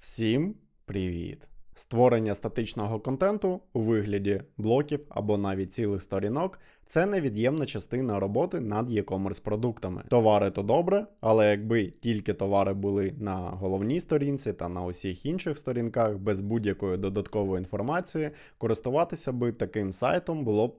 Всім привіт! Створення статичного контенту у вигляді блоків або навіть цілих сторінок це невід'ємна частина роботи над e-commerce продуктами. Товари то добре, але якби тільки товари були на головній сторінці та на усіх інших сторінках без будь-якої додаткової інформації, користуватися би таким сайтом було б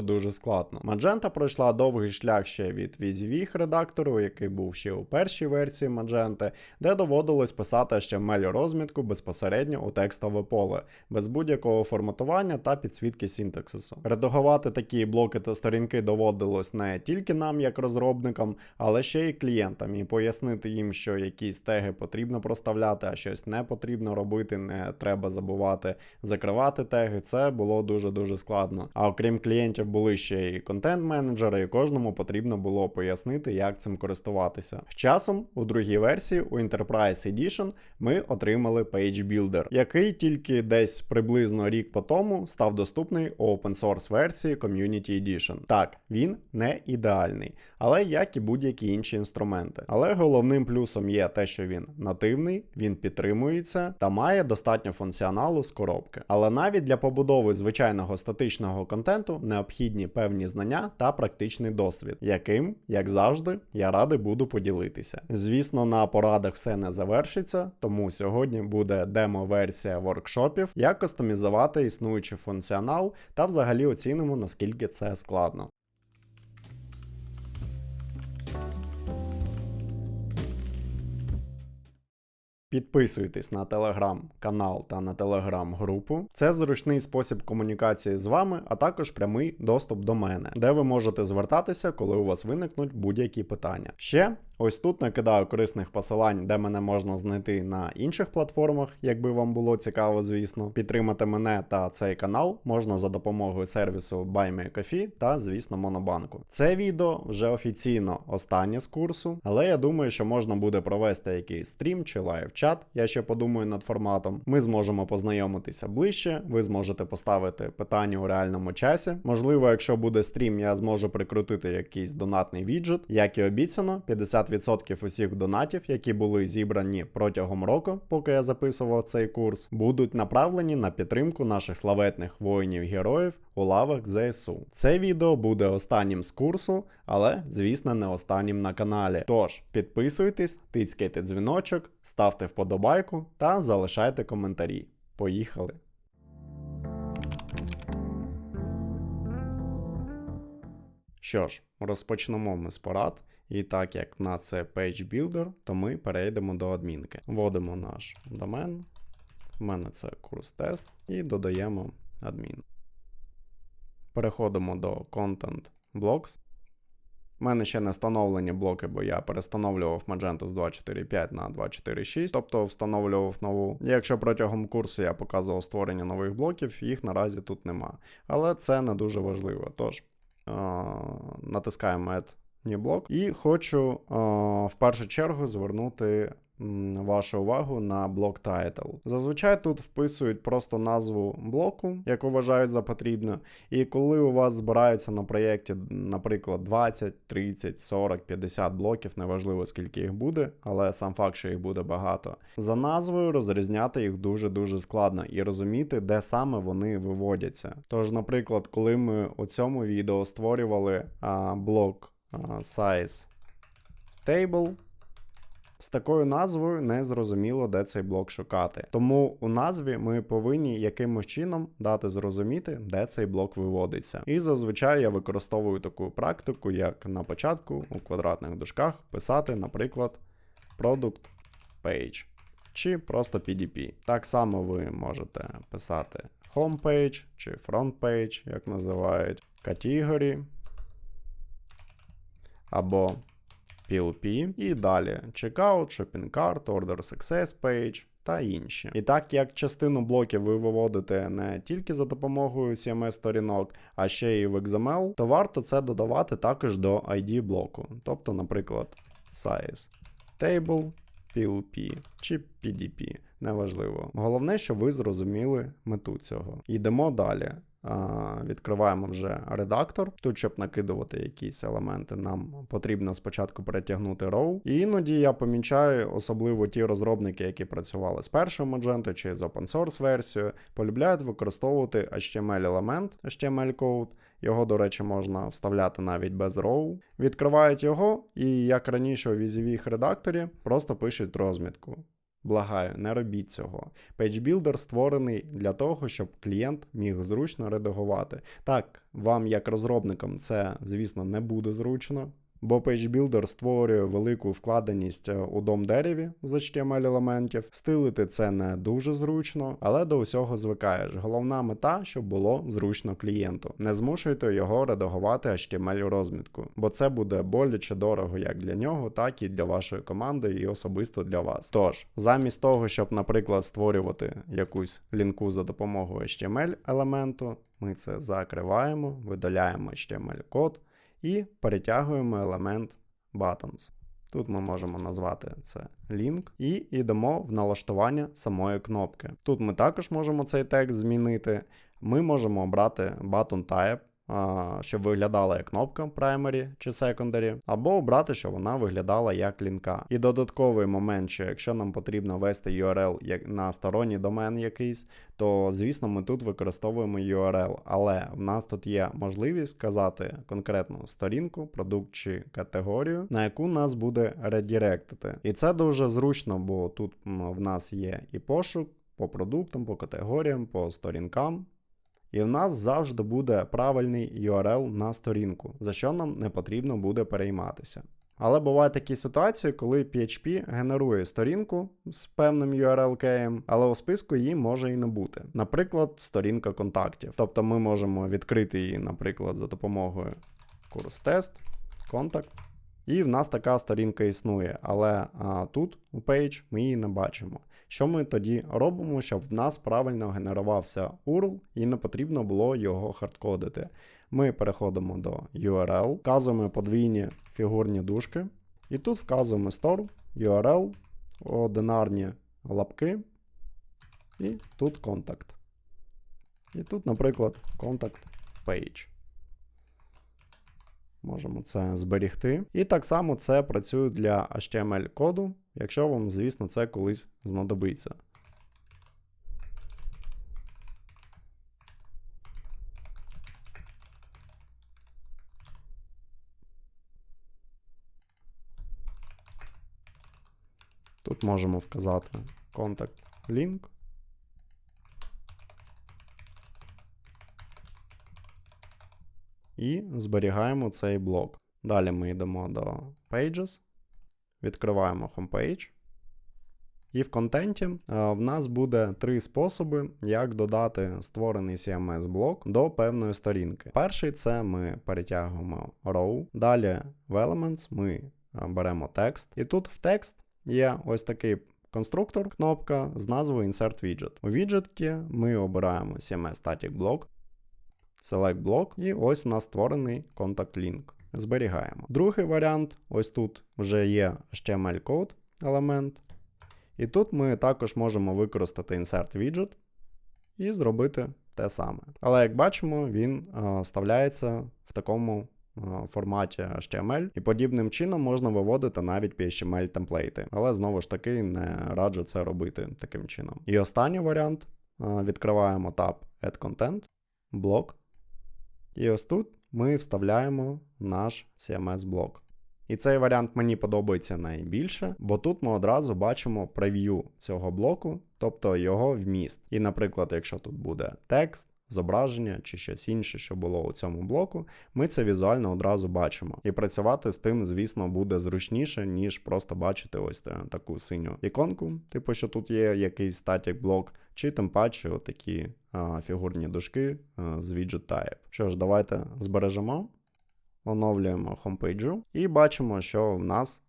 дуже складно. Magento пройшла довгий шлях ще від WYSIWYG редактору, який був ще у першій версії Magento, де доводилось писати HTML розмітку безпосередньо у текстове поле, без будь-якого форматування та підсвітки синтаксису. Редагувати такі блоки та сторінки доводилось не тільки нам, як розробникам, але ще й клієнтам, і пояснити їм, що якісь теги потрібно проставляти, а щось не потрібно робити, не треба забувати закривати теги, це було дуже складно. А окрім клієнтів були ще і контент-менеджери, і кожному потрібно було пояснити, як цим користуватися. З часом, у другій версії, у Enterprise Edition, ми отримали Page Builder, який тільки десь приблизно рік по тому став доступний у open-source версії Community Edition. Так, він не ідеальний, але як і будь-які інші інструменти. Але головним плюсом є те, що він нативний, він підтримується та має достатньо функціоналу з коробки. Але навіть для побудови звичайного статичного контенту необхідні певні знання та практичний досвід, яким, як завжди, я радий буду поділитися. Звісно, на порадах все не завершиться, тому сьогодні буде демо-версія воркшопів, як кастомізувати існуючий функціонал та взагалі оцінимо, наскільки це складно. Підписуйтесь на телеграм-канал та на телеграм-групу. Це зручний спосіб комунікації з вами, а також прямий доступ до мене, де ви можете звертатися, коли у вас виникнуть будь-які питання. Ще ось тут накидаю корисних посилань, де мене можна знайти на інших платформах, якби вам було цікаво, звісно. Підтримати мене та цей канал можна за допомогою сервісу BuyMeACoffee та, звісно, Монобанку. Це відео вже офіційно останнє з курсу, але я думаю, що можна буде провести якийсь стрім чи лайв-чат, я ще подумаю над форматом. Ми зможемо познайомитися ближче, ви зможете поставити питання у реальному часі. Можливо, якщо буде стрім, я зможу прикрутити якийсь донатний віджит. Як і обіцяно, 50% усіх донатів, які були зібрані протягом року, поки я записував цей курс, будуть направлені на підтримку наших славетних воїнів-героїв у лавах ЗСУ. Це відео буде останнім з курсу, але, звісно, не останнім на каналі. Тож, підписуйтесь, тицькайте дзвіночок, ставте вподобайку та залишайте коментарі. Поїхали! Що ж, розпочнемо ми з порад. І так як в нас це Page Builder, то ми перейдемо до адмінки. Вводимо наш домен, в мене це курс тест, і додаємо адмін. Переходимо до Content Blocks. У мене ще не встановлені блоки, бо я перестановлював Magento з 2.4.5 на 2.4.6, тобто встановлював нову. Якщо протягом курсу я показував створення нових блоків, їх наразі тут нема. Але це не дуже важливо. Тож, натискаємо Add New Block. І хочу в першу чергу звернути вашу увагу на блок title. Зазвичай тут вписують просто назву блоку, яку вважають за потрібно. І коли у вас збирається на проєкті, наприклад, 20, 30, 40, 50 блоків, неважливо скільки їх буде, але сам факт, що їх буде багато, за назвою розрізняти їх дуже складно і розуміти, де саме вони виводяться. Тож, наприклад, коли ми у цьому відео створювали блок size table, з такою назвою не зрозуміло, де цей блок шукати. Тому у назві ми повинні якимось чином дати зрозуміти, де цей блок виводиться. І зазвичай я використовую таку практику, як на початку у квадратних дужках писати, наприклад, product page чи просто PDP. Так само ви можете писати homepage чи frontpage, як називають, category або PLP, і далі Checkout, Shopping Cart, Order Success Page та інші. І так як частину блоків ви виводите не тільки за допомогою CMS-сторінок, а ще й в XML, то варто це додавати також до ID блоку. Тобто, наприклад, size table, PLP чи PDP. Неважливо. Головне, щоб ви зрозуміли мету цього. Йдемо далі. відкриваємо вже редактор. Тут, щоб накидувати якісь елементи, нам потрібно спочатку перетягнути row. І іноді я помічаю, особливо ті розробники, які працювали з першою Magento чи з open source версією, полюбляють використовувати HTML-елемент, HTML-код. Його, до речі, можна вставляти навіть без row. Відкривають його і, як раніше у візівіх редакторі, просто пишуть розмітку. Благаю, не робіть цього. PageBuilder створений для того, щоб клієнт міг зручно редагувати. Так, вам як розробникам це, звісно, не буде зручно, бо PageBuilder створює велику вкладеність у DOM-дереві з HTML-елементів. Стилити це не дуже зручно, але до усього звикаєш. Головна мета, щоб було зручно клієнту. Не змушуйте його редагувати HTML-розмітку, бо це буде боляче дорого як для нього, так і для вашої команди і особисто для вас. Тож, замість того, щоб, наприклад, створювати якусь лінку за допомогою HTML-елементу, ми це закриваємо, видаляємо HTML-код, і перетягуємо елемент buttons. Тут ми можемо назвати це link і йдемо в налаштування самої кнопки. Тут ми також можемо цей текст змінити. Ми можемо обрати button type, щоб виглядала як кнопка primary чи secondary, або обрати, щоб вона виглядала як лінка. І додатковий момент, що якщо нам потрібно ввести URL на сторонній домен якийсь, то, звісно, ми тут використовуємо URL, але в нас тут є можливість сказати конкретну сторінку, продукт чи категорію, на яку нас буде редіректити. І це дуже зручно, бо тут в нас є і пошук по продуктам, по категоріям, по сторінкам. І в нас завжди буде правильний URL на сторінку, за що нам не потрібно буде перейматися. Але бувають такі ситуації, коли PHP генерує сторінку з певним URL-кеєм, але у списку її може і не бути. Наприклад, сторінка контактів. Тобто ми можемо відкрити її, наприклад, за допомогою курс-тест, контакт. І в нас така сторінка існує, але тут у Page ми її не бачимо. Що ми тоді робимо, щоб в нас правильно генерувався URL і не потрібно було його хардкодити? Ми переходимо до URL, вказуємо подвійні фігурні дужки, і тут вказуємо store, URL, одинарні лапки, і тут контакт. І тут, наприклад, contact page. Можемо це зберігти. І так само це працює для HTML-коду, якщо вам, звісно, це колись знадобиться. Тут можемо вказати contact link. І зберігаємо цей блок. Далі ми йдемо до Pages, відкриваємо Homepage. І в контенті в нас буде 3 способи, як додати створений CMS-блок до певної сторінки. Перший – це ми перетягуємо row. Далі в Elements ми беремо текст. І тут в текст є ось такий конструктор, кнопка з назвою Insert Widget. У віджеті ми обираємо CMS Static Block, Select Block, і ось у нас створений Contact Link. Зберігаємо. Другий варіант, ось тут вже є HTML-код елемент. І тут ми також можемо використати Insert Widget і зробити те саме. Але, як бачимо, він вставляється в такому форматі HTML, і подібним чином можна виводити навіть HTML-темплейти. Але, знову ж таки, не раджу це робити таким чином. І останній варіант. Відкриваємо таб Add Content, блок. І ось тут ми вставляємо наш CMS-блок. І цей варіант мені подобається найбільше, бо тут ми одразу бачимо прев'ю цього блоку, тобто його вміст. І, наприклад, якщо тут буде текст, зображення чи щось інше, що було у цьому блоку, ми це візуально одразу бачимо. І працювати з тим, звісно, буде зручніше, ніж просто бачити ось таку синю іконку, типу, що тут є якийсь static блок, чи тим паче отакі фігурні дужки з widget type. Що ж, давайте збережемо. Оновлюємо homepage і бачимо, що в нас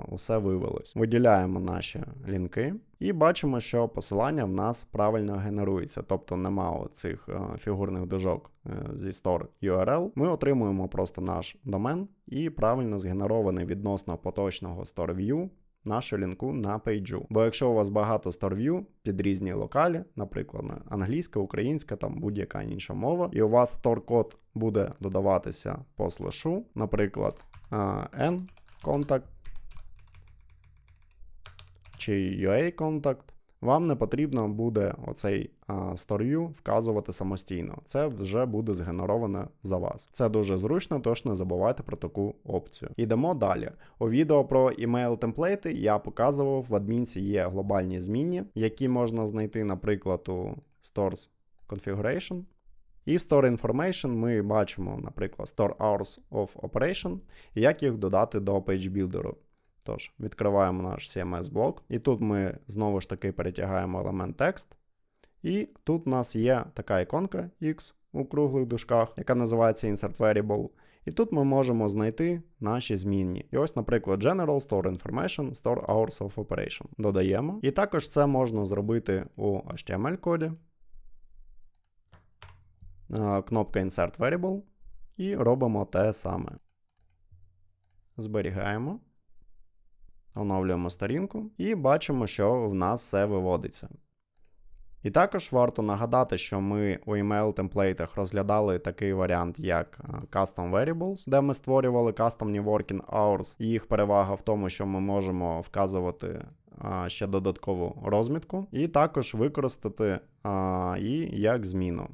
усе вивелось. Виділяємо наші лінки і бачимо, що посилання в нас правильно генерується. Тобто нема оцих фігурних дужок зі store URL. Ми отримуємо просто наш домен і правильно згенерований відносно поточного store view нашу лінку на пейджу. Бо якщо у вас багато StoreView під різні локалі, наприклад, англійська, українська, там будь-яка інша мова, і у вас store-код буде додаватися по слешу, наприклад, n contact чи UA contact, вам не потрібно буде оцей StoreView вказувати самостійно. Це вже буде згенероване за вас. Це дуже зручно, тож не забувайте про таку опцію. Ідемо далі. У відео про email темплейти я показував, в адмінці є глобальні змінні, які можна знайти, наприклад, у Stores Configuration. І в Store Information ми бачимо, наприклад, Store Hours of Operation, і як їх додати до PageBuilder. Тож, відкриваємо наш CMS-блок, і тут ми знову ж таки перетягаємо елемент текст. І тут у нас є така іконка X у круглих дужках, яка називається Insert Variable. І тут ми можемо знайти наші змінні. І ось, наприклад, General Store Information, Store Hours of Operation. Додаємо. І також це можна зробити у HTML-коді. Кнопка Insert Variable. І робимо те саме. Зберігаємо. Оновлюємо сторінку і бачимо, що в нас все виводиться. І також варто нагадати, що ми у email темплейтах розглядали такий варіант, як Custom Variables, де ми створювали кастомні working hours. І їх перевага в тому, що ми можемо вказувати ще додаткову розмітку, і також використати її як зміну.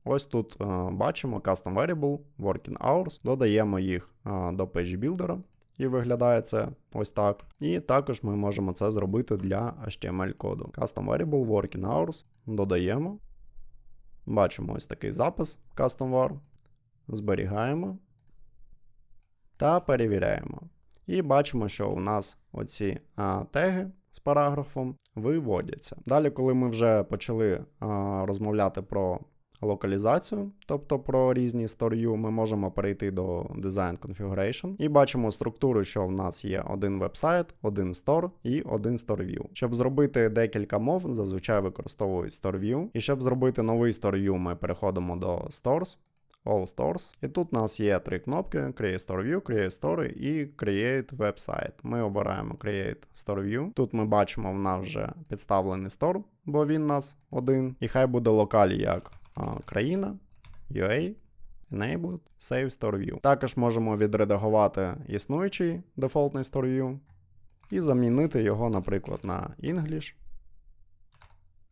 Ось тут бачимо Custom Variable, Working Hours, додаємо їх до PageBuilder. І виглядає це ось так. І також ми можемо це зробити для HTML-коду. Custom Variable, Working Hours. Додаємо. Бачимо ось такий запис Custom Var. Зберігаємо. Та перевіряємо. І бачимо, що у нас оці теги з параграфом виводяться. Далі, коли ми вже почали розмовляти про локалізацію, тобто про різні StoreView, ми можемо перейти до Design Configuration і бачимо структуру, що в нас є один веб-сайт, один Store і один StoreView. Щоб зробити декілька мов, зазвичай використовують StoreView. І щоб зробити новий StoreView, ми переходимо до Stores, All Stores. І тут у нас є три кнопки: Create StoreView, Create Story і Create Website. Ми обираємо Create StoreView. Тут ми бачимо, в нас вже підставлений Store, бо він у нас один. І хай буде локалі як країна, UA, Enabled, Save StoreView. Також можемо відредагувати існуючий дефолтний StoreView і замінити його, наприклад, на English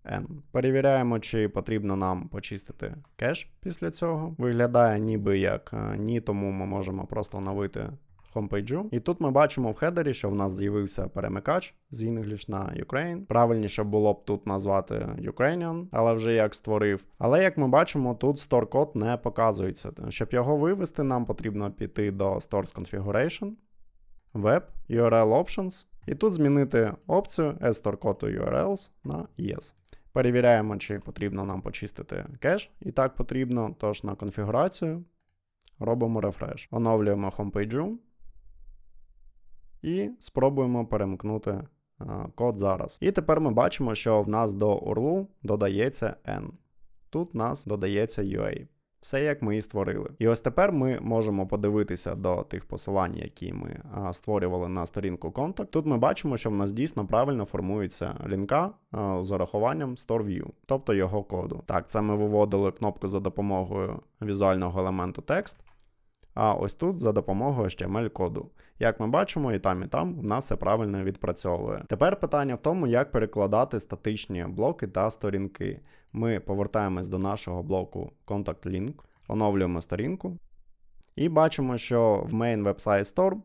N. Перевіряємо, чи потрібно нам почистити кеш після цього. Виглядає ніби як ні, тому ми можемо просто оновити хомпейджу. І тут ми бачимо в хедері, що в нас з'явився перемикач з English на Ukraine. Правильніше було б тут назвати Ukrainian, але вже як створив. Але як ми бачимо, тут store-код не показується. Щоб його вивести, нам потрібно піти до Stores Configuration, Web, URL Options, і тут змінити опцію Add store-code to URLs на Yes. Перевіряємо, чи потрібно нам почистити кеш. І так потрібно, тож на конфігурацію робимо рефреш. Оновлюємо хомпейджу. І спробуємо перемкнути код зараз. І тепер ми бачимо, що в нас до URL додається N. Тут в нас додається UA. Все як ми і створили. І ось тепер ми можемо подивитися до тих посилань, які ми створювали на сторінку контакт. Тут ми бачимо, що в нас дійсно правильно формується лінка з урахуванням StoreView, тобто його коду. Так, це ми виводили кнопку за допомогою візуального елементу текст. А ось тут за допомогою HTML-коду. Як ми бачимо, і там в нас все правильно відпрацьовує. Тепер питання в тому, як перекладати статичні блоки та сторінки. Ми повертаємось до нашого блоку Contact Link, оновлюємо сторінку. І бачимо, що в Main Website Store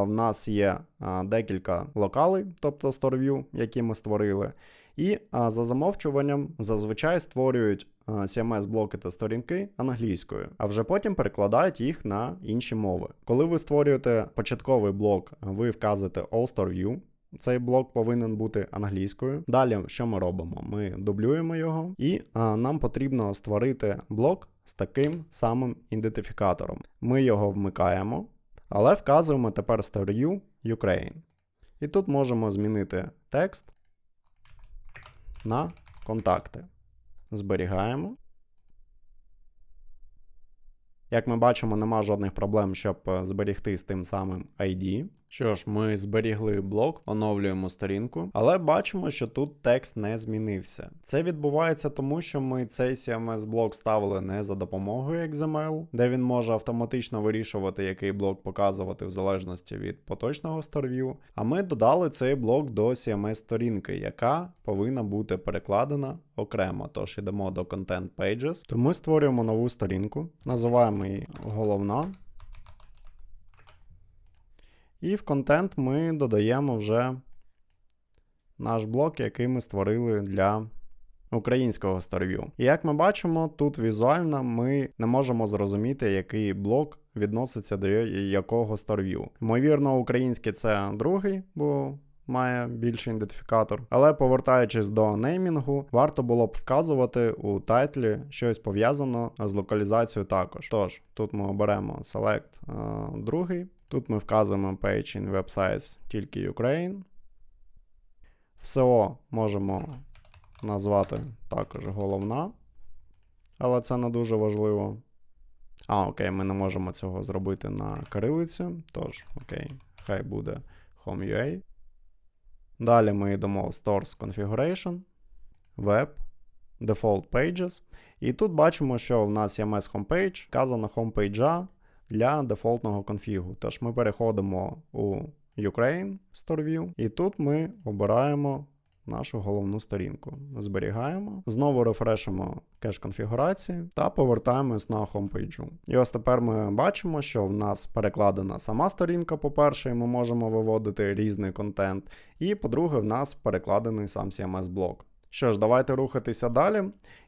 в нас є декілька локалей, тобто StoreView, які ми створили. І за замовчуванням зазвичай створюють CMS-блоки та сторінки англійською, а вже потім перекладають їх на інші мови. Коли ви створюєте початковий блок, ви вказуєте All StoreView. Цей блок повинен бути англійською. Далі, що ми робимо? Ми дублюємо його, і нам потрібно створити блок з таким самим ідентифікатором. Ми його вмикаємо, але вказуємо тепер StoreView Ukraine. І тут можемо змінити текст на контакти. Зберігаємо. Як ми бачимо, нема жодних проблем, щоб зберігти з тим самим ID. Що ж, ми зберігли блок, оновлюємо сторінку, але бачимо, що тут текст не змінився. Це відбувається тому, що ми цей CMS-блок ставили не за допомогою XML, де він може автоматично вирішувати, який блок показувати в залежності від поточного StoreView, а ми додали цей блок до CMS-сторінки, яка повинна бути перекладена окремо. Тож йдемо до Content Pages, то ми створюємо нову сторінку, називаємо її головна. І в контент ми додаємо вже наш блок, який ми створили для українського StoreView. І як ми бачимо, тут візуально ми не можемо зрозуміти, який блок відноситься до якого StoreView. Ймовірно, український це другий, бо має більший ідентифікатор. Але повертаючись до неймінгу, варто було б вказувати у тайтлі щось пов'язано з локалізацією також. Тож, тут ми оберемо Select другий. Тут ми вказуємо Page in Web Size тільки Ukraine. В SEO можемо назвати також головна, але це не дуже важливо. Окей, ми не можемо цього зробити на кирилиці, тож, окей, хай буде Home.ua. Далі ми йдемо в Stores Configuration, Web, Default Pages. І тут бачимо, що в нас є CMS Homepage, вказано Homepage для дефолтного конфігу. Тож ми переходимо у Ukraine StoreView, і тут ми обираємо нашу головну сторінку. Зберігаємо, знову рефрешимо кеш конфігурації та повертаємось на homepage. І ось тепер ми бачимо, що в нас перекладена сама сторінка, по-перше, і ми можемо виводити різний контент, і по-друге, в нас перекладений сам CMS-блок. Що ж, давайте рухатися далі.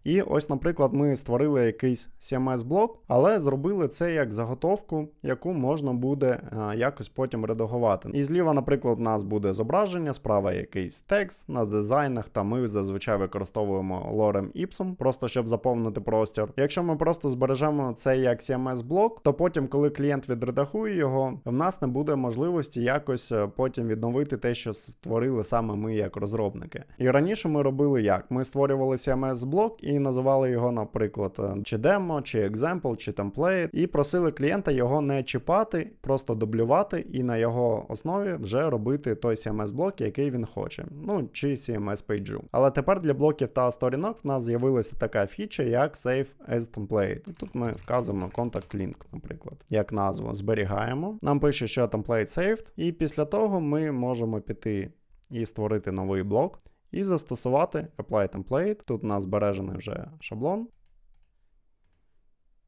І ось, наприклад, ми створили якийсь CMS-блок, але зробили це як заготовку, яку можна буде якось потім редагувати. І зліва, наприклад, у нас буде зображення, справа якийсь текст на дизайнах, та ми зазвичай використовуємо lorem ipsum, просто щоб заповнити простір. Якщо ми просто збережемо це як CMS-блок, то потім, коли клієнт відредагує його, в нас не буде можливості якось потім відновити те, що створили саме ми як розробники. І раніше ми робили як? Ми створювали CMS-блок і називали його, наприклад, чи демо, чи example, чи template, і просили клієнта його не чіпати, просто дублювати і на його основі вже робити той CMS-блок, який він хоче. Ну, чи CMS-пейджу. Але тепер для блоків та сторінок в нас з'явилася така фіча, як Save as Template. І тут ми вказуємо Contact Link, наприклад, як назву. Зберігаємо. Нам пише, що template saved, і після того ми можемо піти і створити новий блок. І застосувати Apply Template. Тут у нас збережений вже шаблон.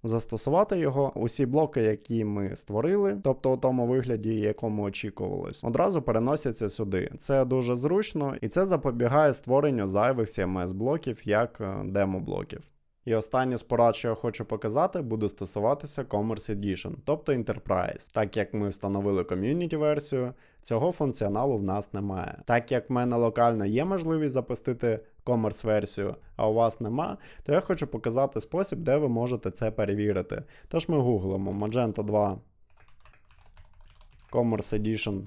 Застосувати його. Усі блоки, які ми створили, тобто у тому вигляді, якому очікувалось, одразу переносяться сюди. Це дуже зручно і це запобігає створенню зайвих CMS-блоків як демо-блоків. І останнє з порад, що я хочу показати, буде стосуватися Commerce Edition, тобто Enterprise. Так як ми встановили ком'юніті-версію, цього функціоналу в нас немає. Так як в мене локально є можливість запустити Commerce-версію, а у вас нема, то я хочу показати спосіб, де ви можете це перевірити. Тож ми гуглимо Magento 2 Commerce Edition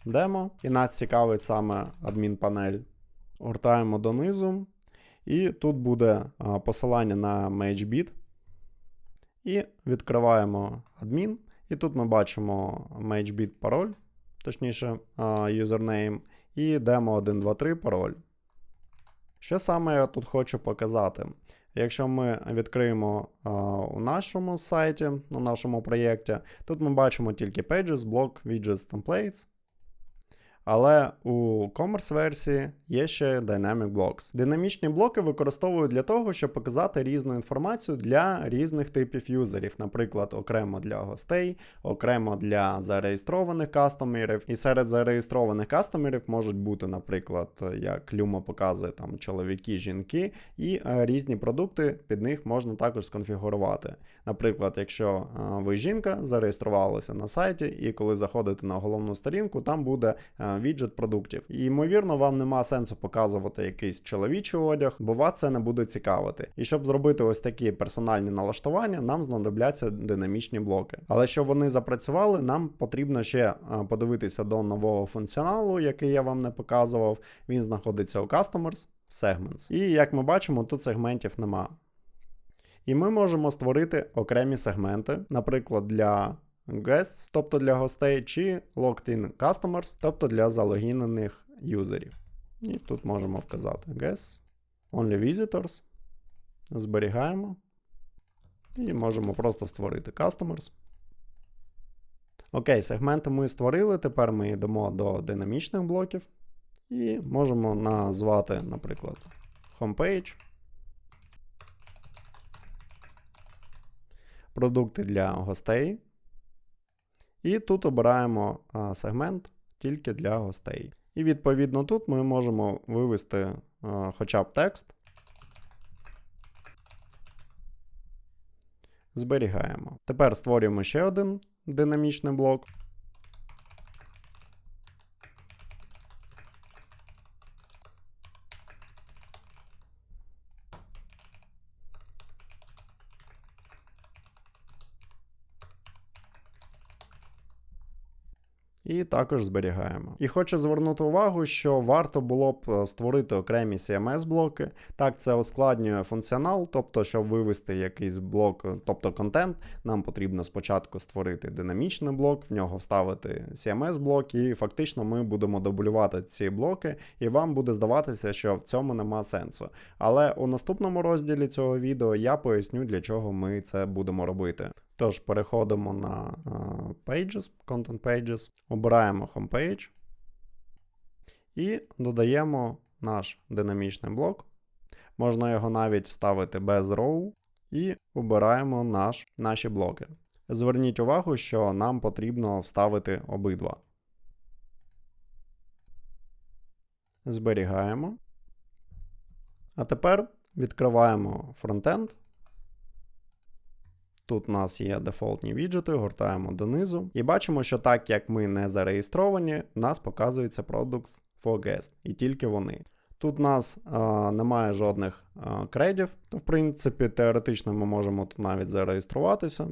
Demo, і нас цікавить саме адмінпанель. Гортаємо донизу. І тут буде посилання на MageBit. І відкриваємо адмін. І тут ми бачимо MageBit пароль, точніше юзернейм, і demo123 пароль. Що саме я тут хочу показати? Якщо ми відкриємо у нашому сайті, у нашому проєкті, тут ми бачимо тільки Pages, Block, Widgets, Templates. Але у Commerce-версії є ще Dynamic Blocks. Динамічні блоки використовують для того, щоб показати різну інформацію для різних типів юзерів. Наприклад, окремо для гостей, окремо для зареєстрованих кастомерів. І серед зареєстрованих кастомерів можуть бути, наприклад, як Люма показує, там чоловіки, жінки, і різні продукти під них можна також сконфігурувати. Наприклад, якщо ви жінка, зареєструвалися на сайті, і коли заходите на головну сторінку, там буде віджит продуктів. І, ймовірно, вам нема сенсу показувати якийсь чоловічий одяг, бо вас це не буде цікавити. І щоб зробити ось такі персональні налаштування, нам знадобляться динамічні блоки. Але щоб вони запрацювали, нам потрібно ще подивитися до нового функціоналу, який я вам не показував. Він знаходиться у Customers, Segments. І, як ми бачимо, тут сегментів нема. І ми можемо створити окремі сегменти, наприклад, для guests, тобто для гостей, чи logged-in customers, тобто для залогінених юзерів. І тут можемо вказати guests, only visitors, зберігаємо. І можемо просто створити customers. Окей, сегменти ми створили, тепер ми йдемо до динамічних блоків. І можемо назвати, наприклад, homepage. Продукти для гостей. І тут обираємо сегмент тільки для гостей. І відповідно тут ми можемо вивести хоча б текст. Зберігаємо. Тепер створюємо ще один динамічний блок. І також зберігаємо. І хочу звернути увагу, що варто було б створити окремі CMS-блоки. Так, це ускладнює функціонал, тобто, щоб вивести якийсь блок, тобто контент, нам потрібно спочатку створити динамічний блок, в нього вставити CMS-блок, і фактично ми будемо дублювати ці блоки, і вам буде здаватися, що в цьому нема сенсу. Але у наступному розділі цього відео я поясню, для чого ми це будемо робити. Тож, переходимо на Pages, Content Pages, обираємо Homepage і додаємо наш динамічний блок. Можна його навіть вставити без row і обираємо наші блоки. Зверніть увагу, що нам потрібно вставити обидва. Зберігаємо. А тепер відкриваємо фронтенд. Тут у нас є дефолтні віджити, гортаємо донизу. І бачимо, що так як ми не зареєстровані, у нас показується Products for Guest. І тільки вони. Тут у нас немає жодних кредів. То, в принципі, теоретично ми можемо тут навіть зареєструватися.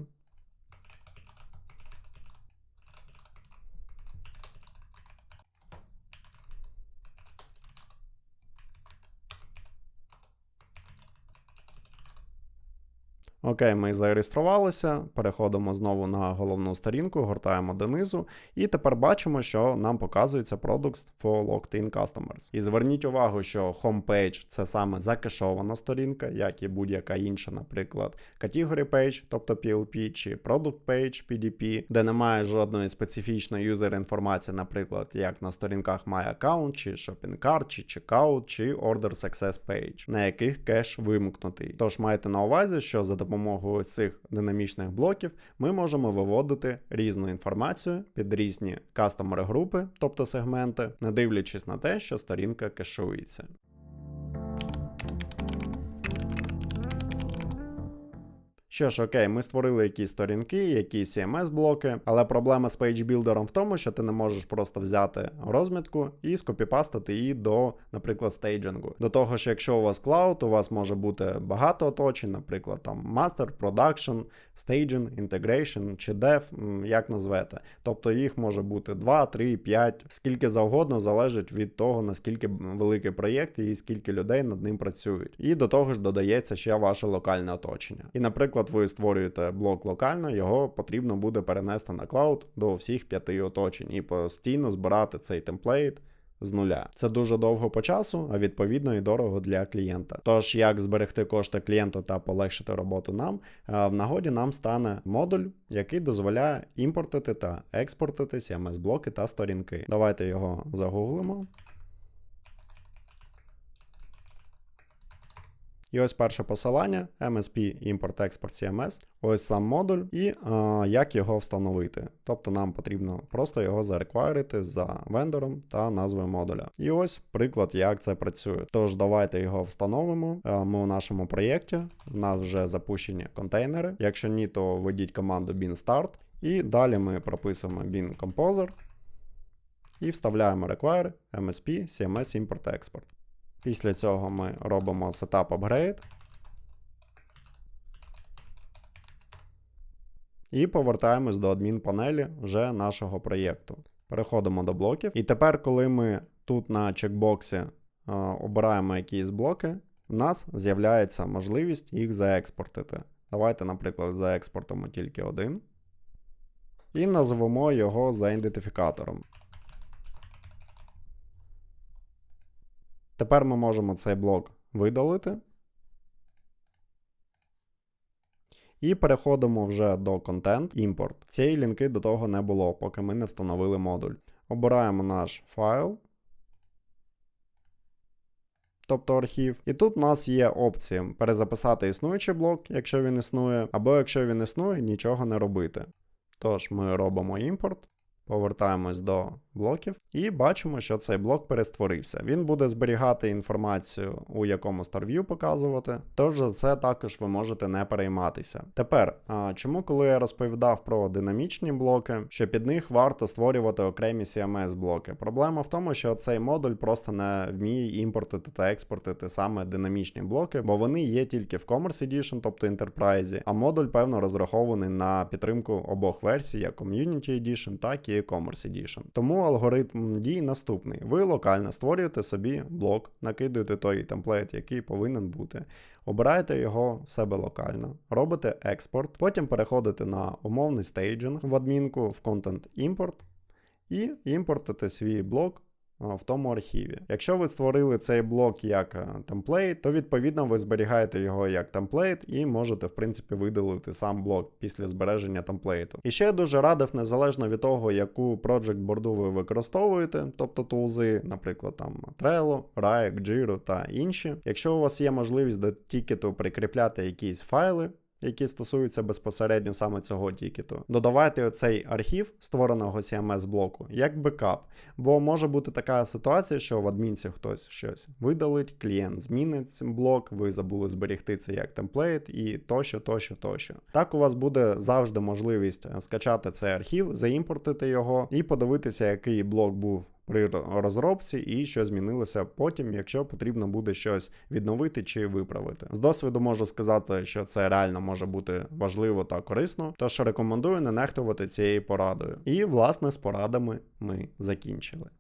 Окей, ми зареєструвалися, переходимо знову на головну сторінку, гортаємо донизу, і тепер бачимо, що нам показується Products for Logged-in Customers. І зверніть увагу, що Homepage – це саме закешована сторінка, як і будь-яка інша, наприклад, Category Page, тобто PLP, чи Product Page, PDP, де немає жодної специфічної юзер-інформації, наприклад, як на сторінках My Account, чи Shopping Cart, чи Checkout, чи Order Success Page, на яких кеш вимкнутий. Тож майте на увазі, що за допомогою цих динамічних блоків ми можемо виводити різну інформацію під різні кастомери групи, тобто сегменти, не дивлячись на те, що сторінка кешується. Що ж, окей, ми створили якісь сторінки, якісь CMS-блоки, але проблема з PageBuilder в тому, що ти не можеш просто взяти розмітку і скопіпастити її до, наприклад, стейджингу. До того ж, якщо у вас клауд, у вас може бути багато оточень, наприклад, там Master, Production, Staging, Integration чи Dev, як назвете. Тобто їх може бути 2, 3, 5, скільки завгодно, залежить від того, наскільки великий проєкт і скільки людей над ним працюють. І до того ж додається ще ваше локальне оточення. І, наприклад, ви створюєте блок локально, його потрібно буде перенести на клауд до всіх 5 оточень і постійно збирати цей темплейт з нуля. Це дуже довго по часу, а відповідно і дорого для клієнта. Тож, як зберегти кошти клієнту та полегшити роботу нам, в нагоді нам стане модуль, який дозволяє імпортити та експортити CMS-блоки та сторінки. Давайте його загуглимо. І ось перше посилання MSP Import Export CMS. Ось сам модуль і як його встановити. Тобто нам потрібно просто його зареквайрити за вендором та назвою модуля. І ось приклад, як це працює. Тож давайте його встановимо. Ми у нашому проєкті, у нас вже запущені контейнери. Якщо ні, то введіть команду bin start. І далі ми прописуємо bin composer і вставляємо require MSP CMS Import Export. Після цього ми робимо Setup Upgrade. І повертаємось до адмін-панелі вже нашого проєкту. Переходимо до блоків. І тепер, коли ми тут на чекбоксі обираємо якісь блоки, у нас з'являється можливість їх заекспортити. Давайте, наприклад, заекспортимо тільки один. І назвемо його за ідентифікатором. Тепер ми можемо цей блок видалити. І переходимо вже до Content, Import. Цієї лінки до того не було, поки ми не встановили модуль. Обираємо наш файл, тобто архів. І тут у нас є опції перезаписати існуючий блок, якщо він існує, або якщо він існує, нічого не робити. Тож ми робимо імпорт, повертаємось до блоків і бачимо, що цей блок перестворився. Він буде зберігати інформацію, у якому StarView показувати, тож за це також ви можете не перейматися. Тепер, чому коли я розповідав про динамічні блоки, що під них варто створювати окремі CMS-блоки? Проблема в тому, що цей модуль просто не вміє імпортити та експортити саме динамічні блоки, бо вони є тільки в Commerce Edition, тобто Enterprise, а модуль, певно, розрахований на підтримку обох версій, як Community Edition, так і Commerce Edition. Тому алгоритм дій наступний. Ви локально створюєте собі блок, накидуєте той темплейт, який повинен бути, обираєте його в себе локально, робите експорт, потім переходите на умовний стейджинг в адмінку, в Content Import і імпортите свій блок в тому архіві. Якщо ви створили цей блок як темплейт, то відповідно ви зберігаєте його як темплейт і можете, в принципі, видалити сам блок після збереження темплейту. І ще я дуже радив, незалежно від того, яку project борду ви використовуєте, тобто тулзи, наприклад, там Trello, Riot, Jira та інші. Якщо у вас є можливість до тікету прикріпляти якісь файли, які стосуються безпосередньо саме цього тікету. Додавайте оцей архів створеного CMS-блоку як бекап, бо може бути така ситуація, що в адмінці хтось щось видалить, клієнт змінить блок, ви забули зберегти це як темплейт і тощо. Так у вас буде завжди можливість скачати цей архів, заімпортити його і подивитися, який блок був при розробці і що змінилося потім, якщо потрібно буде щось відновити чи виправити. З досвіду можу сказати, що це реально може бути важливо та корисно, тож рекомендую не нехтувати цією порадою. І, власне, з порадами ми закінчили.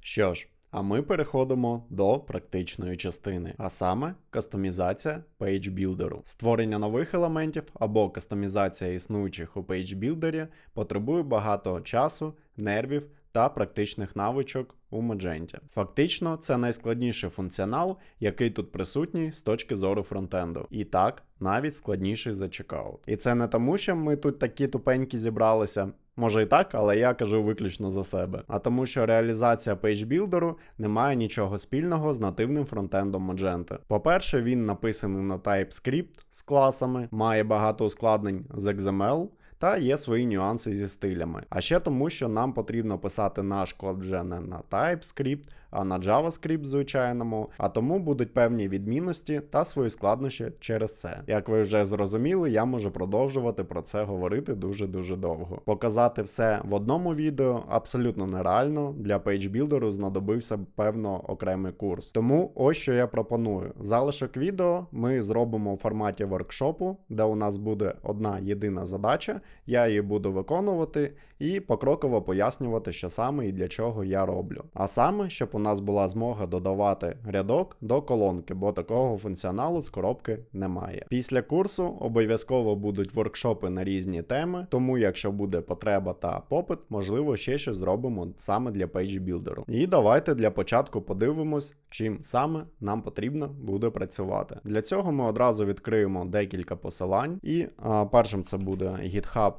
Що ж, а ми переходимо до практичної частини, а саме кастомізація PageBuilder. Створення нових елементів або кастомізація існуючих у PageBuilder потребує багато часу, нервів та практичних навичок у Magento. Фактично, це найскладніший функціонал, який тут присутній з точки зору фронтенду. І так, навіть складніший за чекаут. І це не тому, що ми тут такі тупенькі зібралися. Може і так, але я кажу виключно за себе. А тому, що реалізація PageBuilder не має нічого спільного з нативним фронтендом Magento. По-перше, він написаний на TypeScript з класами, має багато ускладнень з XML, та є свої нюанси зі стилями. А ще тому, що нам потрібно писати наш код вже не на TypeScript, а на JavaScript звичайному, а тому будуть певні відмінності та свої складнощі через це. Як ви вже зрозуміли, я можу продовжувати про це говорити дуже-дуже довго. Показати все в одному відео абсолютно нереально, для PageBuilder знадобився певно окремий курс. Тому ось що я пропоную. Залишок відео ми зробимо у форматі воркшопу, де у нас буде одна єдина задача, я її буду виконувати і покроково пояснювати, що саме і для чого я роблю. А саме, щоб у нас була змога додавати рядок до колонки, бо такого функціоналу з коробки немає. Після курсу обов'язково будуть воркшопи на різні теми, тому якщо буде потреба та попит, можливо ще щось зробимо саме для PageBuilder. І давайте для початку подивимось, чим саме нам потрібно буде працювати. Для цього ми одразу відкриємо декілька посилань і першим це буде GitHub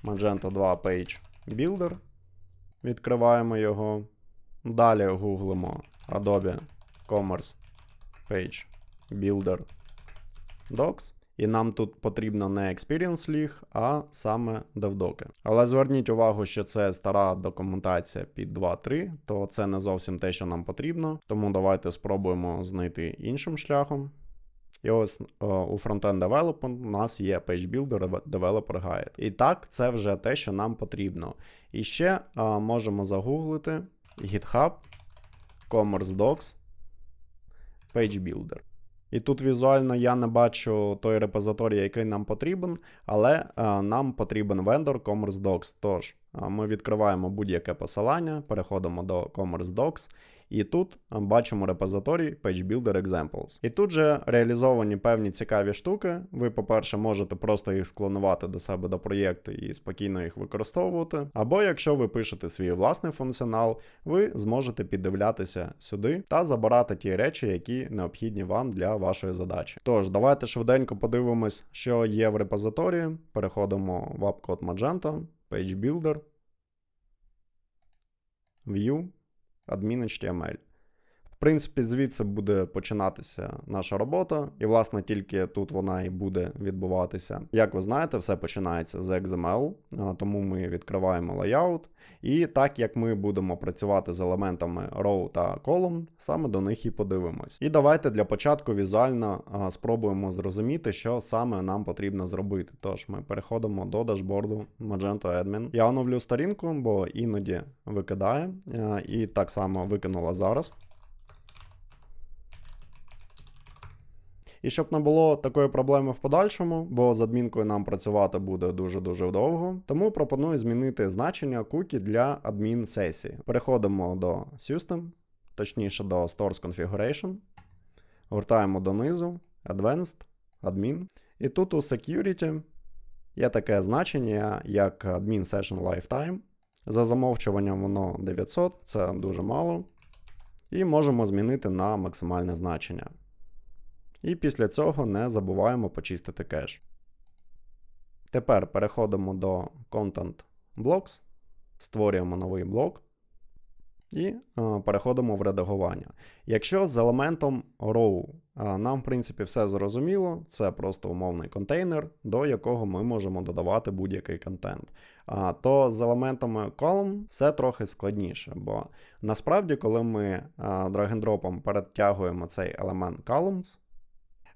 Magento 2 Page Builder. Відкриваємо його. Далі гуглимо Adobe Commerce Page Builder Docs. І нам тут потрібно не Experience League, а саме DevDoc. Але зверніть увагу, що це стара документація під 2.3, то це не зовсім те, що нам потрібно. Тому давайте спробуємо знайти іншим шляхом. І ось у Frontend Development у нас є PageBuilder Developer Guide. І так, це вже те, що нам потрібно. І ще можемо загуглити GitHub Commerce Docs PageBuilder. І тут візуально я не бачу той репозиторій, який нам потрібен, але нам потрібен вендор Commerce Docs. Тож, ми відкриваємо будь-яке посилання, переходимо до Commerce Docs, і тут бачимо репозиторій Page Builder Examples. І тут же реалізовані певні цікаві штуки. Ви, по-перше, можете просто їх склонувати до себе до проєкту і спокійно їх використовувати. Або якщо ви пишете свій власний функціонал, ви зможете піддивлятися сюди та забирати ті речі, які необхідні вам для вашої задачі. Тож, давайте швиденько подивимось, що є в репозиторії. Переходимо в AppCode Magento, Page Builder, View, Admin.html. В принципі, звідси буде починатися наша робота, і, власне, тільки тут вона і буде відбуватися. Як ви знаєте, все починається з XML, тому ми відкриваємо layout, і так як ми будемо працювати з елементами row та column, саме до них і подивимось. І давайте для початку візуально спробуємо зрозуміти, що саме нам потрібно зробити. Тож ми переходимо до дашборду Magento Admin. Я оновлю сторінку, бо іноді викидає, і так само викинула зараз. І щоб не було такої проблеми в подальшому, бо з адмінкою нам працювати буде дуже-дуже довго, тому пропоную змінити значення cookie для адмін-сесії. Переходимо до System, точніше до Stores Configuration, гортаємо донизу, Advanced, Admin. І тут у Security є таке значення, як Admin Session Lifetime. За замовчуванням воно 900, це дуже мало. І можемо змінити на максимальне значення. І після цього не забуваємо почистити кеш. Тепер переходимо до Content Blocks, створюємо новий блок і переходимо в редагування. Якщо з елементом row нам, в принципі, все зрозуміло, це просто умовний контейнер, до якого ми можемо додавати будь-який контент. То з елементами column все трохи складніше, бо насправді, коли ми drag-and-dropом перетягуємо цей елемент columns,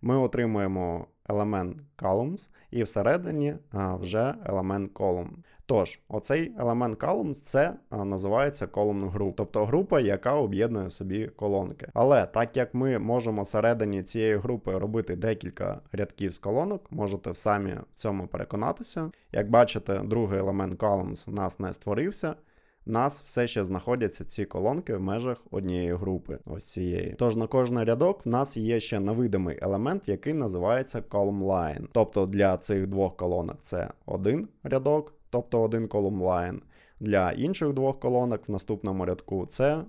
ми отримуємо елемент columns і всередині вже елемент column. Тож, оцей елемент columns це називається column group, тобто група, яка об'єднує в собі колонки. Але так як ми можемо всередині цієї групи робити декілька рядків з колонок, можете самі в цьому переконатися. Як бачите, другий елемент columns в нас не створився. У нас все ще знаходяться ці колонки в межах однієї групи, ось цієї. Тож на кожний рядок в нас є ще невидимий елемент, який називається column line. Тобто для цих двох колонок це один рядок, тобто один column line. Для інших двох колонок в наступному рядку це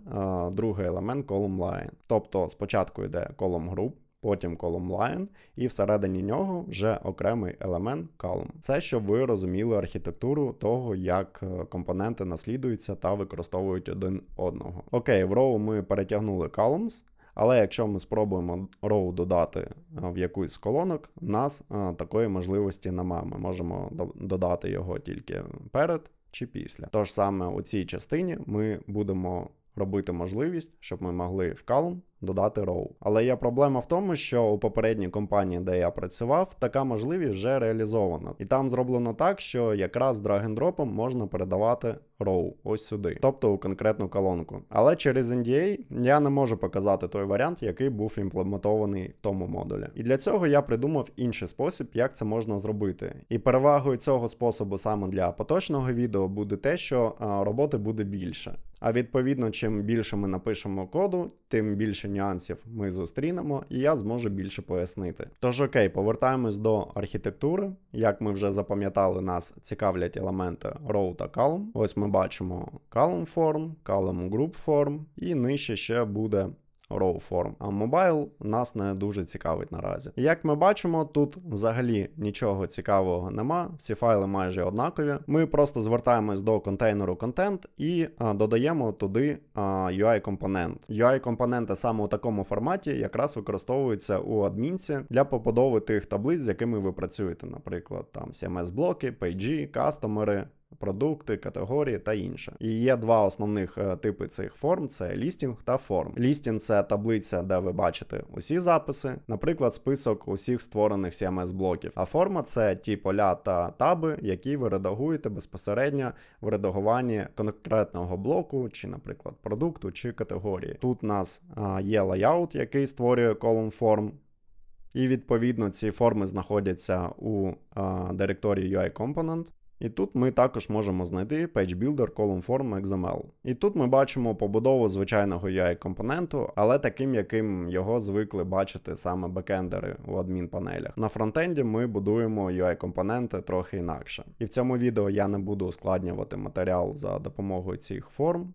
другий елемент column line. Тобто спочатку йде column group, потім column line, і всередині нього вже окремий елемент column. Це щоб ви розуміли архітектуру того, як компоненти наслідуються та використовують один одного. Окей, в row ми перетягнули columns, але якщо ми спробуємо row додати в якусь з колонок, у нас такої можливості немає. Ми можемо додати його тільки перед чи після. Тож саме у цій частині ми будемо робити можливість, щоб ми могли в column додати row. Але є проблема в тому, що у попередній компанії, де я працював, така можливість вже реалізована. І там зроблено так, що якраз drag-and-dropом можна передавати row ось сюди, тобто у конкретну колонку. Але через NDA я не можу показати той варіант, який був імплементований в тому модулі. І для цього я придумав інший спосіб, як це можна зробити. І перевагою цього способу саме для поточного відео буде те, що роботи буде більше. А відповідно, чим більше ми напишемо коду, тим більше нюансів ми зустрінемо, і я зможу більше пояснити. Тож окей, повертаємось до архітектури. Як ми вже запам'ятали, нас цікавлять елементи row та column. Ось ми бачимо column form, column group form, і нижче ще буде row form. А mobile нас не дуже цікавить наразі. Як ми бачимо, тут взагалі нічого цікавого нема, всі файли майже однакові. Ми просто звертаємось до контейнеру content і додаємо туди UI-компонент. UI-компоненти саме у такому форматі якраз використовуються у адмінці для побудови тих таблиць, з якими ви працюєте. Наприклад, там CMS-блоки, пейджі, кастомери, продукти, категорії та інше. І є два основних типи цих форм – це лістінг та форм. Лістінг – це таблиця, де ви бачите усі записи, наприклад, список усіх створених CMS-блоків. А форма – це ті поля та таби, які ви редагуєте безпосередньо в редагуванні конкретного блоку, чи, наприклад, продукту, чи категорії. Тут у нас є layout, який створює column form, і відповідно ці форми знаходяться у директорії UI Component. І тут ми також можемо знайти PageBuilder Column Form XML. І тут ми бачимо побудову звичайного UI-компоненту, але таким, яким його звикли бачити саме бекендери у адмінпанелях. На фронтенді ми будуємо UI-компоненти трохи інакше. І в цьому відео я не буду ускладнювати матеріал за допомогою цих форм.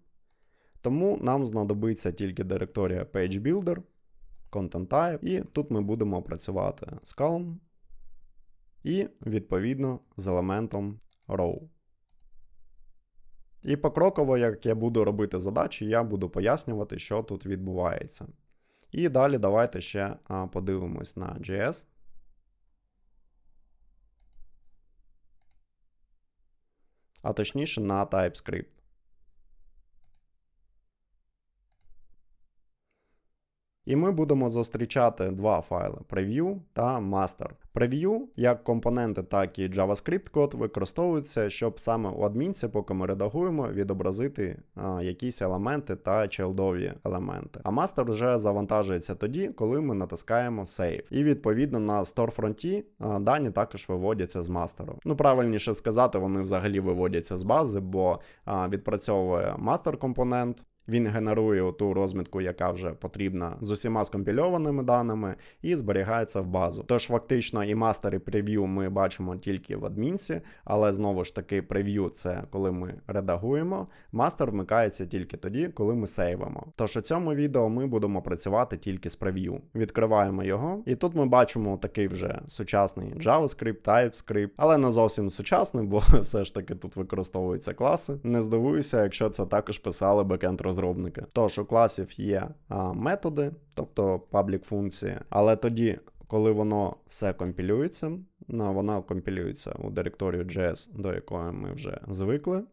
Тому нам знадобиться тільки директорія PageBuilder, Content Type, і тут ми будемо працювати з column і, відповідно, з елементом row. І покроково, як я буду робити задачі, я буду пояснювати, що тут відбувається. І далі давайте ще подивимось на JS. А точніше на TypeScript. І ми будемо зустрічати два файли Preview та Master. Preview, як компоненти, так і JavaScript код використовуються, щоб саме у адмінці, поки ми редагуємо, відобразити якісь елементи та чайлдові елементи. А Master вже завантажується тоді, коли ми натискаємо Save. І відповідно на сторфронті дані також виводяться з Master. Ну, правильніше сказати, вони взагалі виводяться з бази, бо відпрацьовує Master компонент. Він генерує ту розмітку, яка вже потрібна з усіма скомпільованими даними, і зберігається в базу. Тож фактично і мастер, і прев'ю ми бачимо тільки в адмінці, але знову ж таки прев'ю це коли ми редагуємо, мастер вмикається тільки тоді, коли ми сейвимо. Тож у цьому відео ми будемо працювати тільки з прев'ю. Відкриваємо його, і тут ми бачимо такий вже сучасний JavaScript, TypeScript, але не зовсім сучасний, бо все ж таки тут використовуються класи. Не здивуюся, якщо це також писали бекенд-розробники. Тож у класів є методи, тобто паблік функції, але тоді, коли воно все компілюється, воно компілюється у директорію JS, до якої ми вже звикли,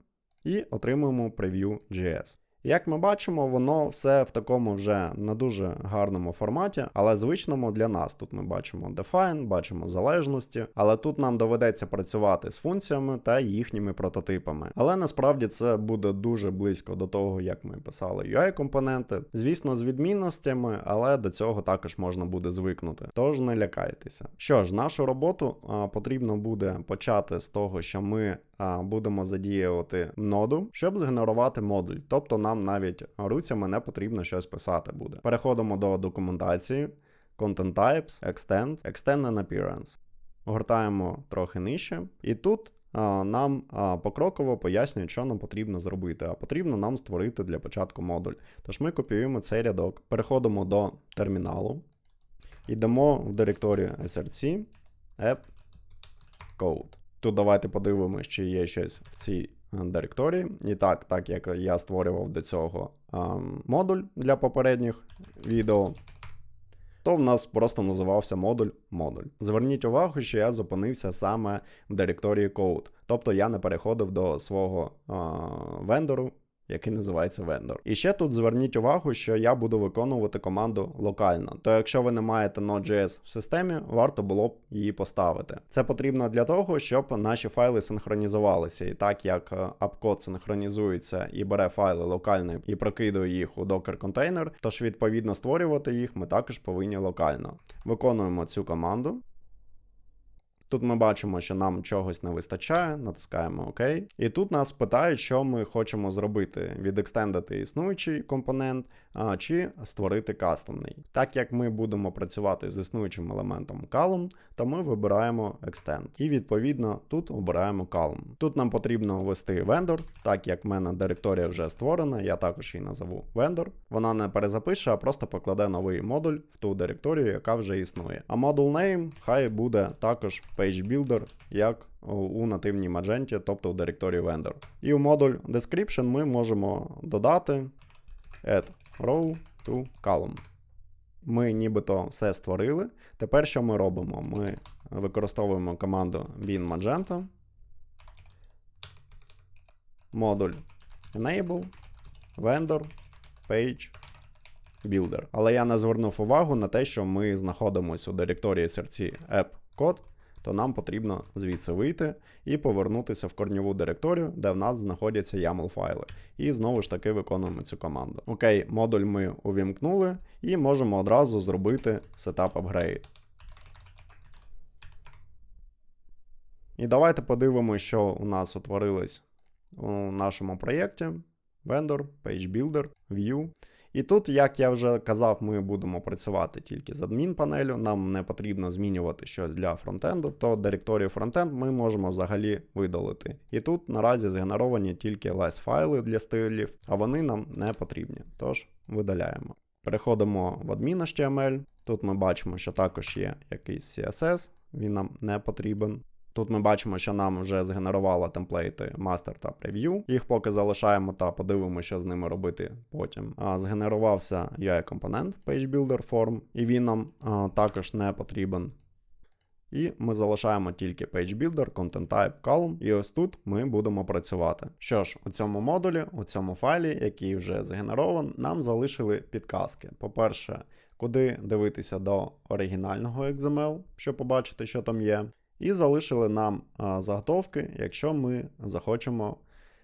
і отримуємо preview.js. Як ми бачимо, воно все в такому вже не дуже гарному форматі, але звичному для нас. Тут ми бачимо define, бачимо залежності, але тут нам доведеться працювати з функціями та їхніми прототипами. Але насправді це буде дуже близько до того, як ми писали UI-компоненти. Звісно, з відмінностями, але до цього також можна буде звикнути. Тож не лякайтеся. Що ж, нашу роботу потрібно буде почати з того, що ми будемо задіювати ноду, щоб згенерувати модуль. Тобто нам навіть руцями не потрібно щось писати буде. Переходимо до документації, Content Types, Extend and Appearance. Гортаємо трохи нижче. І тут нам покроково пояснюють, що нам потрібно зробити. А потрібно нам створити для початку модуль. Тож ми копіюємо цей рядок, переходимо до терміналу, йдемо в директорію src, app, code. Тут давайте подивимося, чи є щось в цій директорії. І так як я створював до цього модуль для попередніх відео, то в нас просто називався модуль. Зверніть увагу, що я зупинився саме в директорії code. Тобто я не переходив до свого вендору, який називається vendor. І ще тут зверніть увагу, що я буду виконувати команду локально. То якщо ви не маєте Node.js в системі, варто було б її поставити. Це потрібно для того, щоб наші файли синхронізувалися. І так як апкод синхронізується і бере файли локально і прокидує їх у Docker контейнер, тож відповідно створювати їх ми також повинні локально. Виконуємо цю команду. Тут ми бачимо, що нам чогось не вистачає, натискаємо ОК. І тут нас питають, що ми хочемо зробити: відекстендити існуючий компонент чи створити кастомний. Так як ми будемо працювати з існуючим елементом column, то ми вибираємо Extend. І відповідно тут обираємо column. Тут нам потрібно ввести vendor, так як в мене директорія вже створена, я також її назову vendor. Вона не перезапише, а просто покладе новий модуль в ту директорію, яка вже існує. А module name хай буде також PageBuilder, як у нативній Magento, тобто у директорії vendor. І у модуль description ми можемо додати add row to column. Ми нібито все створили. Тепер що ми робимо? Ми використовуємо команду bin Magento, модуль enable, vendor, page, builder. Але я не звернув увагу на те, що ми знаходимося у директорії src app code, то нам потрібно звідси вийти і повернутися в корньову директорію, де в нас знаходяться YAML файли. І знову ж таки виконуємо цю команду. Окей, модуль ми увімкнули і можемо одразу зробити setup upgrade. І давайте подивимося, що у нас утворилось у нашому проєкті. Vendor, Page Builder, View. І тут, як я вже казав, ми будемо працювати тільки з адмін-панелю, нам не потрібно змінювати щось для фронтенду, то директорію фронтенд ми можемо взагалі видалити. І тут наразі згенеровані тільки less файли для стилів, а вони нам не потрібні, тож видаляємо. Переходимо в admin.html, тут ми бачимо, що також є якийсь CSS, він нам не потрібен. Тут ми бачимо, що нам вже згенерувало темплейти Master та Preview. Їх поки залишаємо та подивимося, що з ними робити потім. Згенерувався UI-компонент Page Builder Form, і він нам також не потрібен. І ми залишаємо тільки Page Builder, Content Type, Column, і ось тут ми будемо працювати. Що ж, у цьому модулі, у цьому файлі, який вже згенерований, нам залишили підказки. По-перше, куди дивитися до оригінального XML, щоб побачити, що там є. І залишили нам заготовки, якщо ми захочемо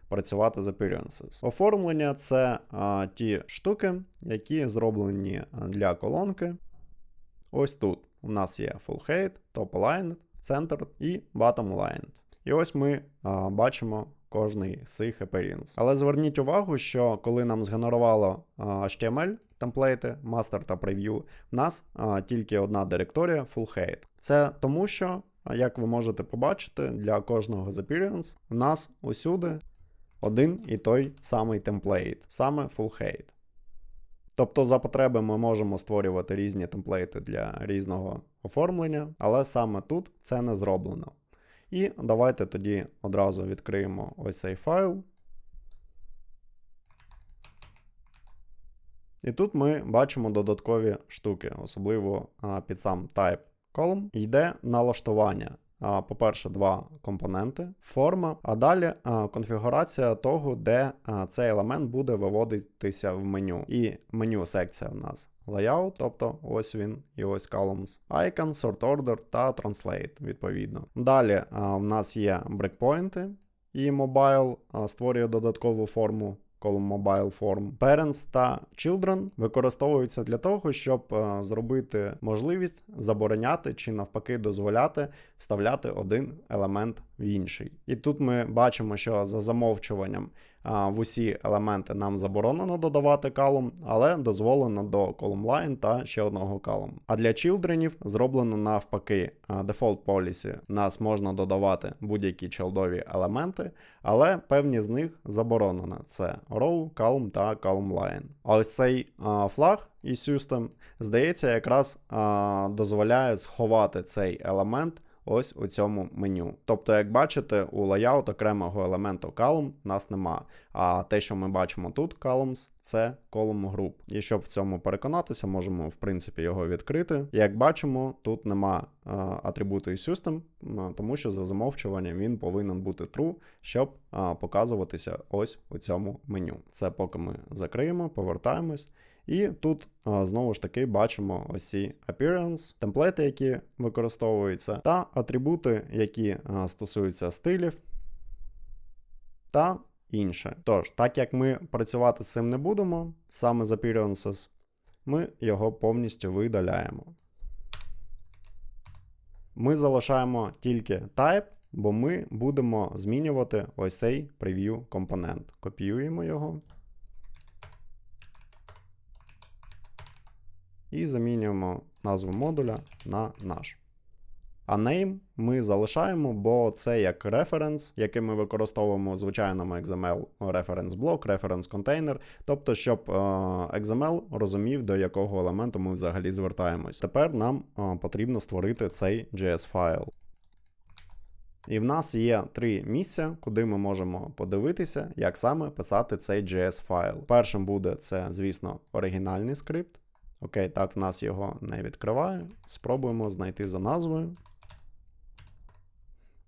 працювати з appearances. Оформлення – це ті штуки, які зроблені для колонки. Ось тут у нас є full height, top aligned, centered і bottom aligned. І ось ми бачимо кожний з цих appearance. Але зверніть увагу, що коли нам згенерувало HTML, темплейти, master та preview, в нас тільки одна директорія full height. Це тому, що, як ви можете побачити, для кожного з appearance у нас усюди один і той самий темплейт, саме full height. Тобто за потреби ми можемо створювати різні темплейти для різного оформлення, але саме тут це не зроблено. І давайте тоді одразу відкриємо ось цей файл. І тут ми бачимо додаткові штуки, особливо під сам type column. Йде налаштування. По-перше, два компоненти, форма, а далі конфігурація того, де цей елемент буде виводитися в меню. І меню секція в нас layout, тобто ось він і ось columns, icon, sort order та translate, відповідно. Далі в нас є брейкпойнти, і mobile створює додаткову форму, column mobile form. Parents та children використовуються для того, щоб зробити можливість забороняти чи навпаки дозволяти вставляти один елемент в інший. І тут ми бачимо, що за замовчуванням в усі елементи нам заборонено додавати column, але дозволено до column line та ще одного column. А для childrenів зроблено навпаки. Default policy нас можна додавати будь-які чилдові елементи, але певні з них заборонено. Це row, column та column line. А ось цей флаг і system, здається, якраз дозволяє сховати цей елемент ось у цьому меню. Тобто, як бачите, у layout окремого елементу column у нас нема. А те, що ми бачимо тут, columns, це column group. І щоб в цьому переконатися, можемо, в принципі, його відкрити. Як бачимо, тут нема атрибуту system, тому що за замовчуванням він повинен бути true, щоб показуватися ось у цьому меню. Це поки ми закриємо, повертаємось. І тут, знову ж таки, бачимо ось ці appearance, темплети, які використовуються, та атрибути, які стосуються стилів та інше. Тож, так як ми працювати з цим не будемо, саме з appearances, ми його повністю видаляємо. Ми залишаємо тільки type, бо ми будемо змінювати ось цей preview компонент. Копіюємо його. І замінюємо назву модуля на наш. А name ми залишаємо, бо це як референс, який ми використовуємо у звичайному XML reference блок, reference container, тобто, щоб XML розумів, до якого елементу ми взагалі звертаємось. Тепер нам потрібно створити цей JS-файл. І в нас є 3 місця, куди ми можемо подивитися, як саме писати цей JS-файл. Першим буде це, звісно, оригінальний скрипт. Окей, так, в нас його не відкриває. Спробуємо знайти за назвою.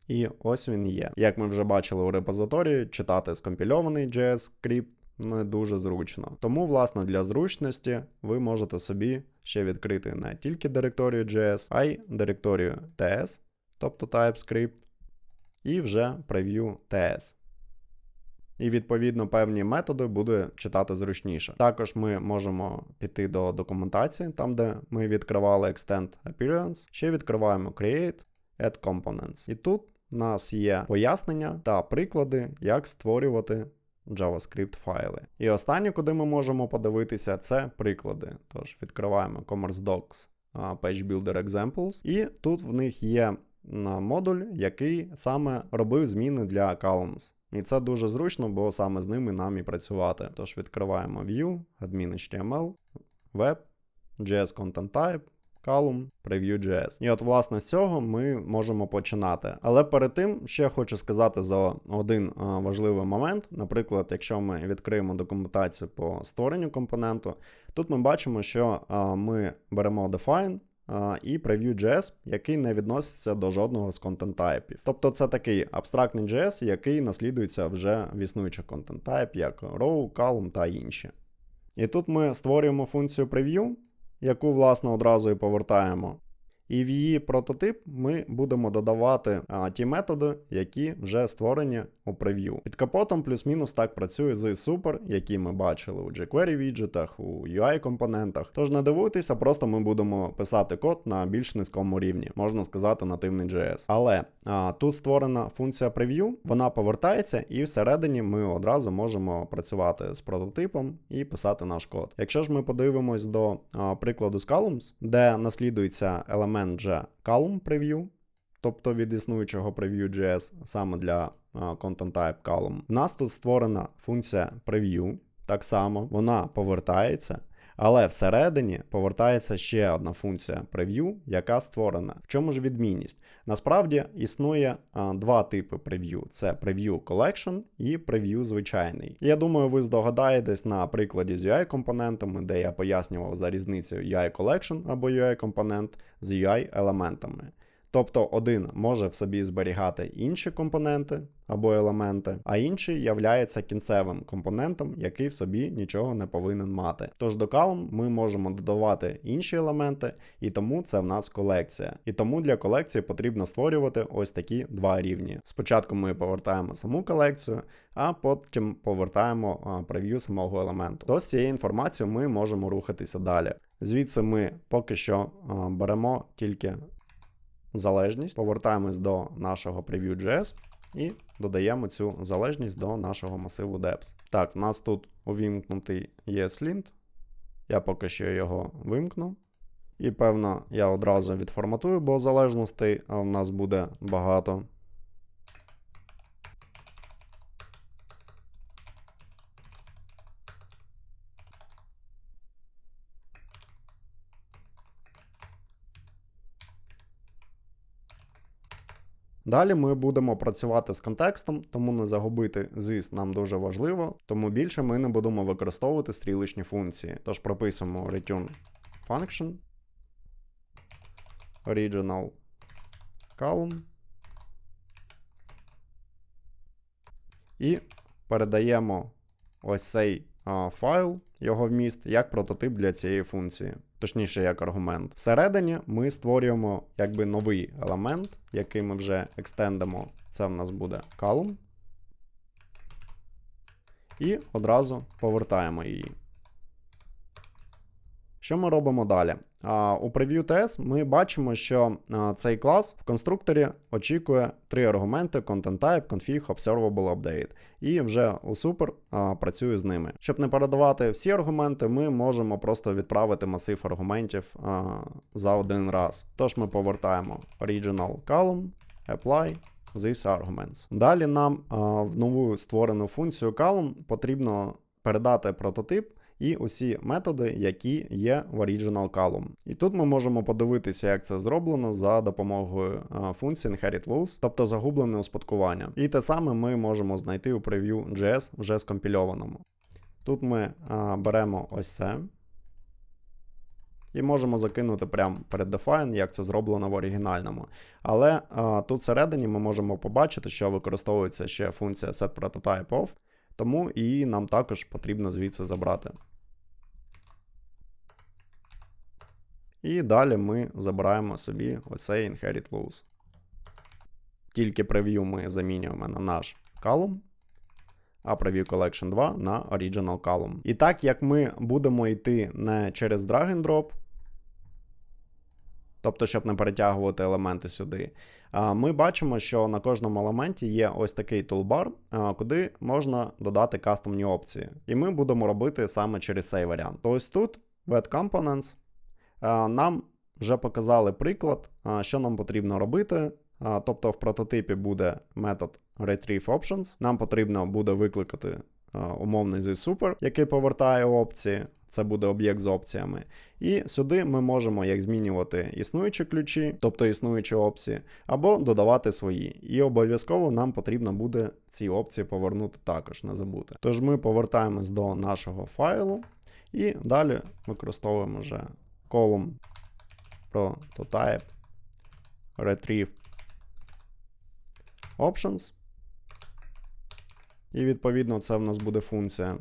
І ось він є. Як ми вже бачили у репозиторії, читати скомпільований JS-скрипт не дуже зручно. Тому, власне, для зручності ви можете собі ще відкрити не тільки директорію JS, а й директорію TS, тобто TypeScript, і вже preview TS. І, відповідно, певні методи буде читати зручніше. Також ми можемо піти до документації, там, де ми відкривали Extend Appearance. Ще відкриваємо Create, Add Components. І тут у нас є пояснення та приклади, як створювати JavaScript файли. І останнє, куди ми можемо подивитися, це приклади. Тож відкриваємо Commerce Docs Page Builder Examples, і тут в них є модуль, який саме робив зміни для columns. І це дуже зручно, бо саме з ними нам і працювати. Тож відкриваємо View, Admin HTML, Web, JS Content Type, Column, Preview.js. І от, власне, з цього ми можемо починати. Але перед тим ще хочу сказати за один важливий момент. Наприклад, якщо ми відкриємо документацію по створенню компоненту, тут ми бачимо, що ми беремо Define і Preview.js, який не відноситься до жодного з контент-тайпів. Тобто це такий абстрактний JS, який наслідується вже в існуючих контент-тайп, як Row, Column та інші. І тут ми створюємо функцію Preview, яку, власне, одразу і повертаємо. І в її прототип ми будемо додавати ті методи, які вже створені у прев'ю. Під капотом плюс-мінус так працює з Super, які ми бачили у jQuery віджитах, у UI-компонентах. Тож не дивуйтеся, просто ми будемо писати код на більш низькому рівні, можна сказати, нативний JS. Але тут створена функція прев'ю, вона повертається, і всередині ми одразу можемо працювати з прототипом і писати наш код. Якщо ж ми подивимось до прикладу з Columns, де наслідується елемент вже Column Preview, тобто від існуючого Preview.js саме для Content Type Column. У нас тут створена функція Preview, так само, вона повертається, але всередині повертається ще одна функція Preview, яка створена. В чому ж відмінність? Насправді існує два типи Preview. Це Preview Collection і Preview звичайний. Я думаю, ви здогадаєтесь на прикладі з UI-компонентами, де я пояснював за різницею UI Collection або UI-компонент з UI-елементами. Тобто один може в собі зберігати інші компоненти або елементи, а інший являється кінцевим компонентом, який в собі нічого не повинен мати. Тож до Column ми можемо додавати інші елементи, і тому це в нас колекція. І тому для колекції потрібно створювати ось такі два рівні. Спочатку ми повертаємо саму колекцію, а потім повертаємо прев'ю самого елементу. То з цією інформацією ми можемо рухатися далі. Звідси ми поки що беремо тільки залежність, повертаємось до нашого Preview.js і додаємо цю залежність до нашого масиву Depth. Так, у нас тут увімкнутий ESLint. Я поки що його вимкну. І, певно, я одразу відформатую, бо залежностей в нас буде багато. Далі ми будемо працювати з контекстом, тому не загубити this нам дуже важливо, тому більше ми не будемо використовувати стрілочні функції. Тож прописуємо return function, original column і передаємо ось цей файл, його вміст, як прототип для цієї функції. Точніше, як аргумент. Всередині ми створюємо якби новий елемент, який ми вже екстендимо. Це в нас буде column. І одразу повертаємо її. Що ми робимо далі? У Preview.ts ми бачимо, що цей клас в конструкторі очікує три аргументи: Content Type, Config, Observable Update. І вже у Super працює з ними. Щоб не передавати всі аргументи, ми можемо просто відправити масив аргументів за один раз. Тож ми повертаємо Original Column, Apply these arguments. Далі нам в нову створену функцію Column потрібно передати прототип і усі методи, які є в Original Column. І тут ми можемо подивитися, як це зроблено за допомогою функції Inherit Loss, тобто загублене успадкування. І те саме ми можемо знайти у Preview.js вже скомпільованому. Тут ми беремо ось це і можемо закинути прямо перед define, як це зроблено в оригінальному. Але тут всередині ми можемо побачити, що використовується ще функція setPrototypeOf, тому і нам також потрібно звідси забрати. І далі ми забираємо собі оцей Inherit Loss. Тільки Preview ми замінюємо на наш Column, а Preview Collection 2 на Original Column. І так як ми будемо йти не через drag and drop, тобто, щоб не перетягувати елементи сюди. Ми бачимо, що на кожному елементі є ось такий тулбар, куди можна додати кастомні опції. І ми будемо робити саме через цей варіант. Ось тут, в Add Components, нам вже показали приклад, що нам потрібно робити. Тобто в прототипі буде метод retrieve_options. Нам потрібно буде викликати умовний zSuper, який повертає опції. Це буде об'єкт з опціями. І сюди ми можемо як змінювати існуючі ключі, тобто існуючі опції, або додавати свої. І обов'язково нам потрібно буде ці опції повернути також, не забути. Тож ми повертаємось до нашого файлу і далі використовуємо вже column prototype retrieve options. І відповідно це в нас буде функція.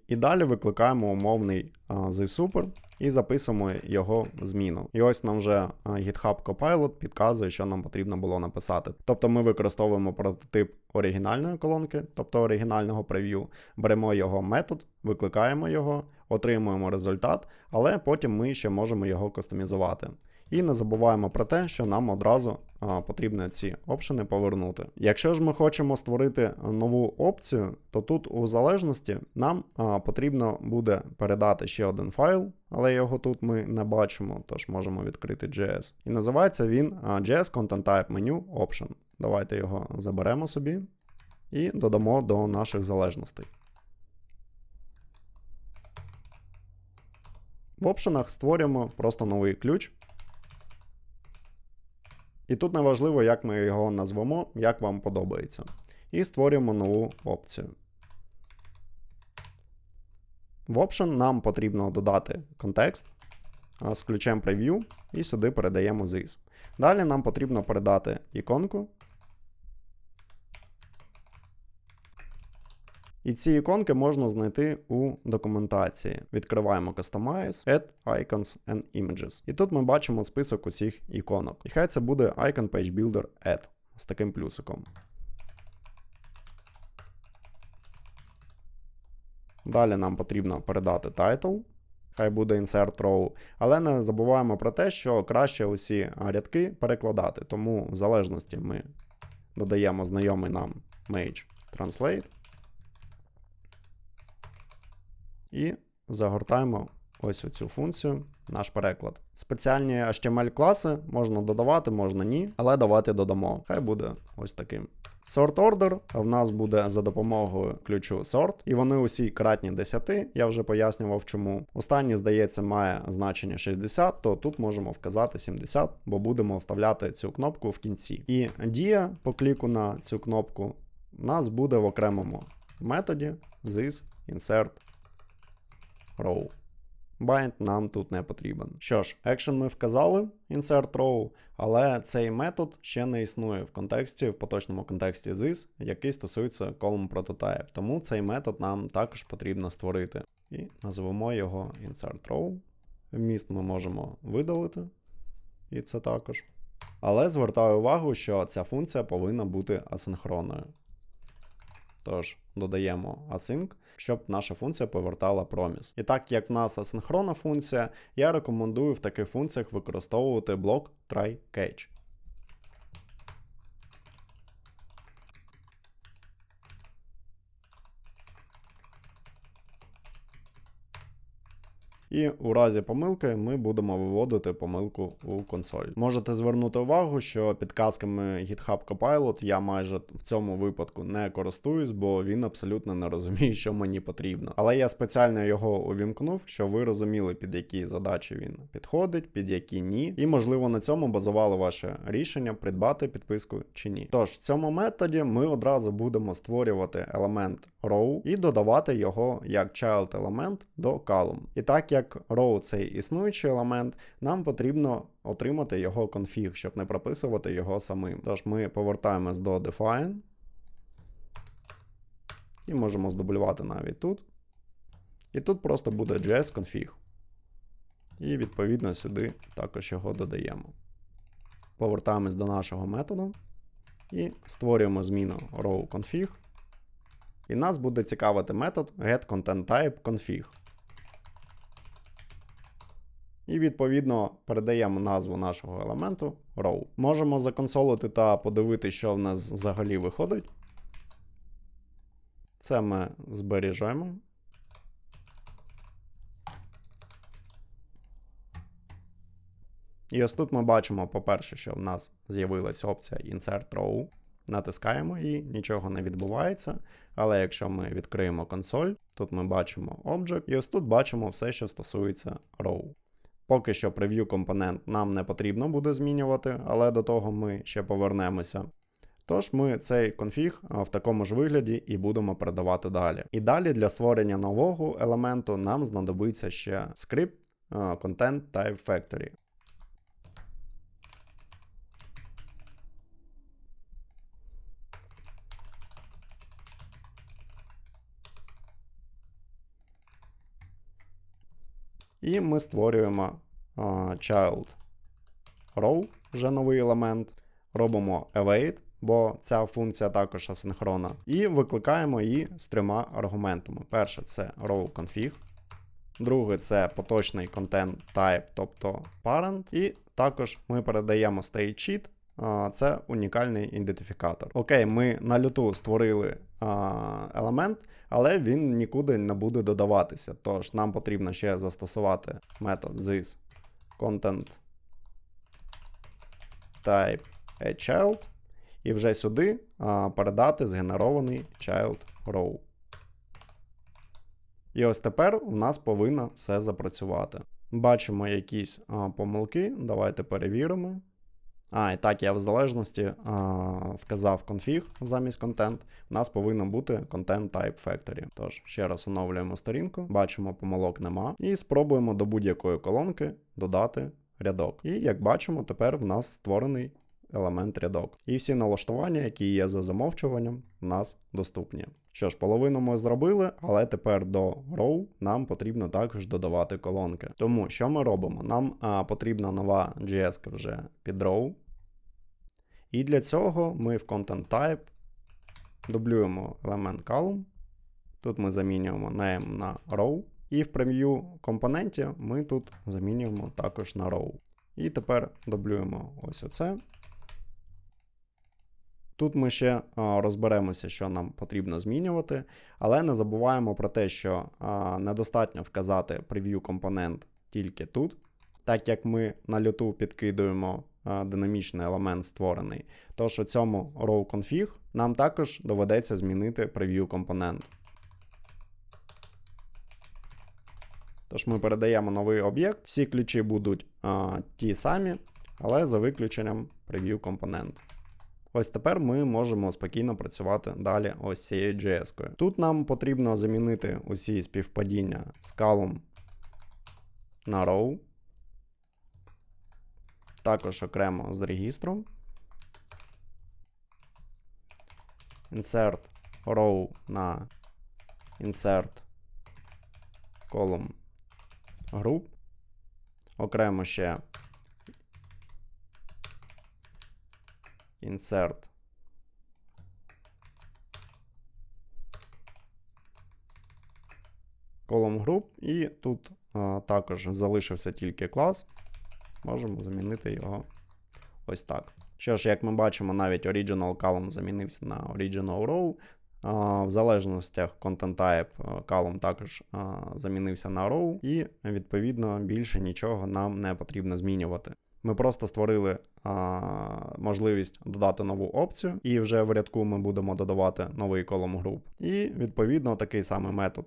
І далі викликаємо умовний zSuper і записуємо його зміну. І ось нам вже GitHub Copilot підказує, що нам потрібно було написати. Тобто ми використовуємо прототип оригінальної колонки, тобто оригінального прев'ю, беремо його метод, викликаємо його, отримуємо результат, але потім ми ще можемо його кастомізувати. І не забуваємо про те, що нам одразу потрібно ці опшени повернути. Якщо ж ми хочемо створити нову опцію, то тут у залежності нам потрібно буде передати ще один файл, але його тут ми не бачимо, тож можемо відкрити JS. І називається він JS Content Type Menu Option. Давайте його заберемо собі і додамо до наших залежностей. В опшенах створюємо просто новий ключ. І тут не важливо, як ми його назвемо, як вам подобається. І створюємо нову опцію. В Option нам потрібно додати контекст з ключем Preview і сюди передаємо this. Далі нам потрібно передати іконку. І ці іконки можна знайти у документації. Відкриваємо Customize, Add Icons and Images. І тут ми бачимо список усіх іконок. І хай це буде Icon Page Builder Add з таким плюсиком. Далі нам потрібно передати title. Хай буде Insert Row. Але не забуваємо про те, що краще усі рядки перекладати. Тому в залежності ми додаємо знайомий нам Mage Translate. І загортаємо ось оцю функцію, наш переклад. Спеціальні HTML-класи можна додавати, можна ні, але давайте додамо. Хай буде ось таким. Sort Order в нас буде за допомогою ключу Sort, і вони усі кратні 10, я вже пояснював чому. Останній, здається, має значення 60, то тут можемо вказати 70, бо будемо вставляти цю кнопку в кінці. І дія по кліку на цю кнопку у нас буде в окремому методі this insert row. Bind нам тут не потрібен. Що ж, action ми вказали, insert row, але цей метод ще не існує в поточному контексті this, який стосується column prototype. Тому цей метод нам також потрібно створити. І назвемо його insert row. Вміст ми можемо видалити. І це також. Але звертаю увагу, що ця функція повинна бути асинхронною. Тож, додаємо async, щоб наша функція повертала проміс. І так як в нас асинхронна функція, я рекомендую в таких функціях використовувати блок try-catch. І у разі помилки ми будемо виводити помилку у консоль. Можете звернути увагу, що підказками GitHub Copilot я майже в цьому випадку не користуюсь, бо він абсолютно не розуміє, що мені потрібно. Але я спеціально його увімкнув, щоб ви розуміли, під які задачі він підходить, під які ні. І, можливо, на цьому базували ваше рішення придбати підписку чи ні. Тож, в цьому методі ми одразу будемо створювати елемент row і додавати його як child елемент до column. І так як row цей існуючий елемент, нам потрібно отримати його конфіг, щоб не прописувати його самим. Тож ми повертаємось до define і можемо здублювати навіть тут. І тут просто буде JS-config. І відповідно сюди також його додаємо. Повертаємось до нашого методу і створюємо зміну row_config. І нас буде цікавити метод getContentType_config. І відповідно передаємо назву нашого елементу row. Можемо законсолити та подивитися, що в нас взагалі виходить. Це ми збережемо. І ось тут ми бачимо, по-перше, що в нас з'явилася опція Insert Row. Натискаємо її, нічого не відбувається. Але якщо ми відкриємо консоль, тут ми бачимо Object, і ось тут бачимо все, що стосується Row. Поки що прев'ю компонент нам не потрібно буде змінювати, але до того ми ще повернемося. Тож ми цей конфіг в такому ж вигляді і будемо передавати далі. І далі для створення нового елементу нам знадобиться ще скрипт Content Type Factory. І ми створюємо child row, вже новий елемент. Робимо await, бо ця функція також асинхронна. І викликаємо її з 3 аргументами. Перше це row config. Друге це поточний content type, тобто parent. І також ми передаємо state sheet. Це унікальний ідентифікатор. Окей, ми на люту створили елемент, але він нікуди не буде додаватися. Тож нам потрібно ще застосувати метод this content type child і вже сюди передати згенерований child row. І ось тепер у нас повинно все запрацювати. Бачимо якісь помилки, давайте перевіримо. І так, я в залежності вказав config замість content. У нас повинно бути content type factory. Тож, ще раз оновлюємо сторінку, бачимо, помилок нема. І спробуємо до будь-якої колонки додати рядок. І як бачимо, тепер в нас створений елемент рядок. І всі налаштування, які є за замовчуванням, у нас доступні. Що ж, половину ми зробили, але тепер до row нам потрібно також додавати колонки. Тому що ми робимо? Нам потрібна нова JS вже під row. І для цього ми в Content Type дублюємо елемент column. Тут ми замінюємо name на row. І в прев'ю компоненті ми тут замінюємо також на row. І тепер дублюємо ось оце. Тут ми ще розберемося, що нам потрібно змінювати, але не забуваємо про те, що недостатньо вказати прев'ю компонент тільки тут, так як ми на люту підкидуємо динамічний елемент створений. Тож у цьому row config нам також доведеться змінити прев'ю компонент. Тож ми передаємо новий об'єкт, всі ключі будуть ті самі, але за виключенням прев'ю компонент. Ось тепер ми можемо спокійно працювати далі ось цією JS-кою. Тут нам потрібно замінити усі співпадіння з column на row. Також окремо з регістром. Insert row на insert column group. Окремо ще insert column group, і тут також залишився тільки клас. Можемо замінити його ось так. Що ж, як ми бачимо, навіть original column замінився на original row. В залежностях content type column також замінився на row, і відповідно більше нічого нам не потрібно змінювати. Ми просто створили можливість додати нову опцію, і вже в рядку ми будемо додавати новий column group. І відповідно такий самий метод,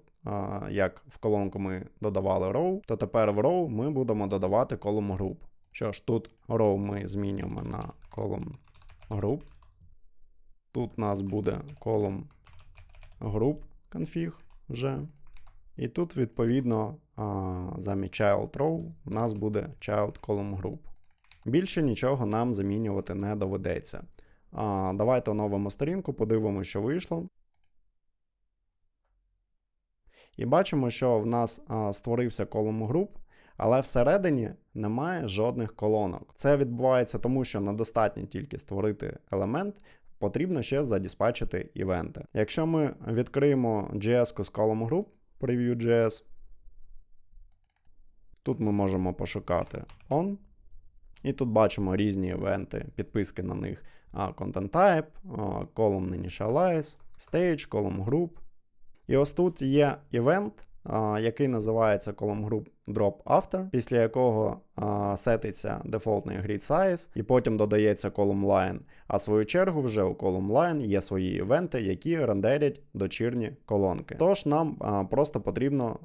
як в колонку ми додавали row, то тепер в row ми будемо додавати column group. Що ж, тут row ми змінюємо на column group. Тут у нас буде column group config вже. І тут відповідно замість child row у нас буде child column group. Більше нічого нам замінювати не доведеться. Давайте оновимо сторінку, подивимося, що вийшло. І бачимо, що в нас створився column group, але всередині немає жодних колонок. Це відбувається тому, що недостатньо тільки створити елемент, потрібно ще задіспатчити івенти. Якщо ми відкриємо JS з column group, preview.js, Тут ми можемо пошукати on. І тут бачимо різні івенти, підписки на них. Content Type, Column Initialize, Stage, Column Group. І ось тут є івент, який називається Column Group Drop After, після якого сетиться дефолтний grid size, і потім додається Column Line. А в свою чергу вже у Column Line є свої івенти, які рендерять дочірні колонки. Тож нам просто потрібно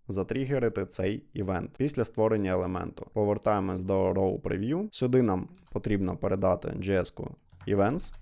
затригерити цей івент після створення елементу. Повертаємось до Raw Preview. Сюди нам потрібно передати JS-ку Events.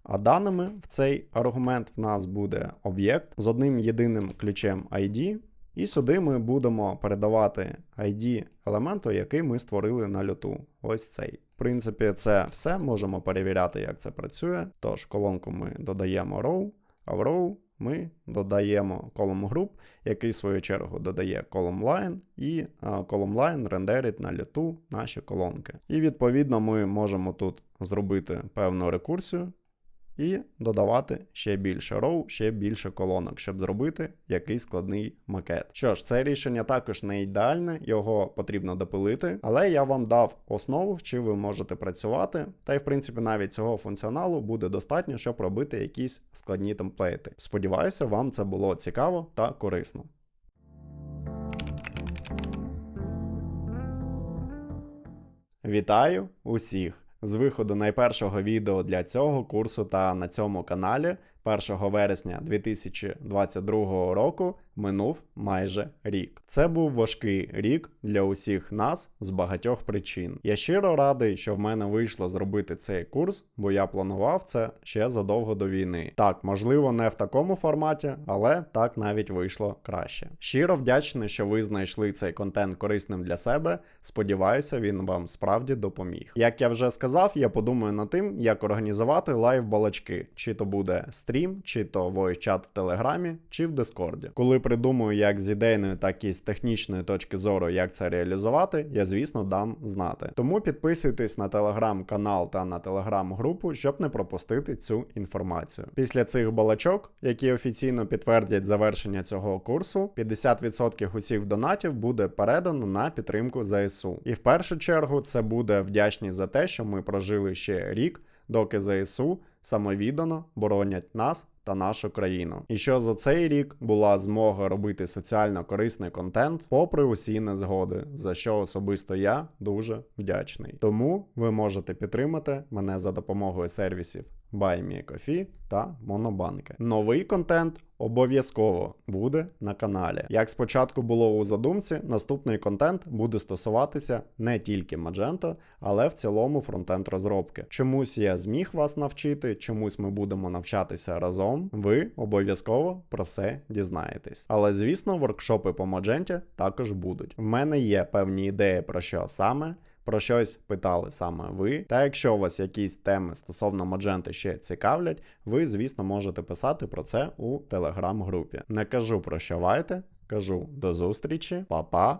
А даними в цей аргумент в нас буде об'єкт з одним єдиним ключем ID, і сюди ми будемо передавати ID елементу, який ми створили на люту. Ось цей. В принципі, це все. Можемо перевіряти, як це працює. Тож, колонку ми додаємо row, а в row ми додаємо column group, який в свою чергу додає column line, і column line рендерить на люту наші колонки. І відповідно ми можемо тут зробити певну рекурсію і додавати ще більше row, ще більше колонок, щоб зробити якийсь складний макет. Що ж, це рішення також не ідеальне, його потрібно допилити, але я вам дав основу, з чим ви можете працювати, та й в принципі навіть цього функціоналу буде достатньо, щоб робити якісь складні темплейти. Сподіваюся, вам це було цікаво та корисно. Вітаю усіх! З виходу найпершого відео для цього курсу та на цьому каналі 1 вересня 2022 року минув майже рік. Це був важкий рік для усіх нас з багатьох причин. Я щиро радий, що в мене вийшло зробити цей курс, бо я планував це ще задовго до війни. Так, можливо, не в такому форматі, але так навіть вийшло краще. Щиро вдячний, що ви знайшли цей контент корисним для себе. Сподіваюся, він вам справді допоміг. Як я вже сказав, я подумаю над тим, як організувати лайв-балачки. Чи то буде стрім, чи то voice-чат в Телеграмі, чи в Дискорді. Коли придумаю як з ідейної, так і з технічної точки зору, як це реалізувати, я, звісно, дам знати. Тому підписуйтесь на телеграм-канал та на телеграм-групу, щоб не пропустити цю інформацію. Після цих балачок, які офіційно підтвердять завершення цього курсу, 50% усіх донатів буде передано на підтримку ЗСУ. І в першу чергу це буде вдячність за те, що ми прожили ще рік, доки ЗСУ самовіддано боронять нас та нашу країну. І що за цей рік була змога робити соціально корисний контент попри усі незгоди, за що особисто я дуже вдячний. Тому ви можете підтримати мене за допомогою сервісів BuyMeACoffee та Монобанки. Новий контент обов'язково буде на каналі. Як спочатку було у задумці, наступний контент буде стосуватися не тільки Magento, але в цілому фронтенд розробки. Чомусь я зміг вас навчити, чомусь ми будемо навчатися разом. Ви обов'язково про все дізнаєтесь. Але, звісно, воркшопи по Magento також будуть. В мене є певні ідеї про що саме. Про щось питали саме ви. Та якщо вас якісь теми стосовно Magento ще цікавлять, ви, звісно, можете писати про це у телеграм-групі. Не кажу прощавайте, кажу до зустрічі, па-па.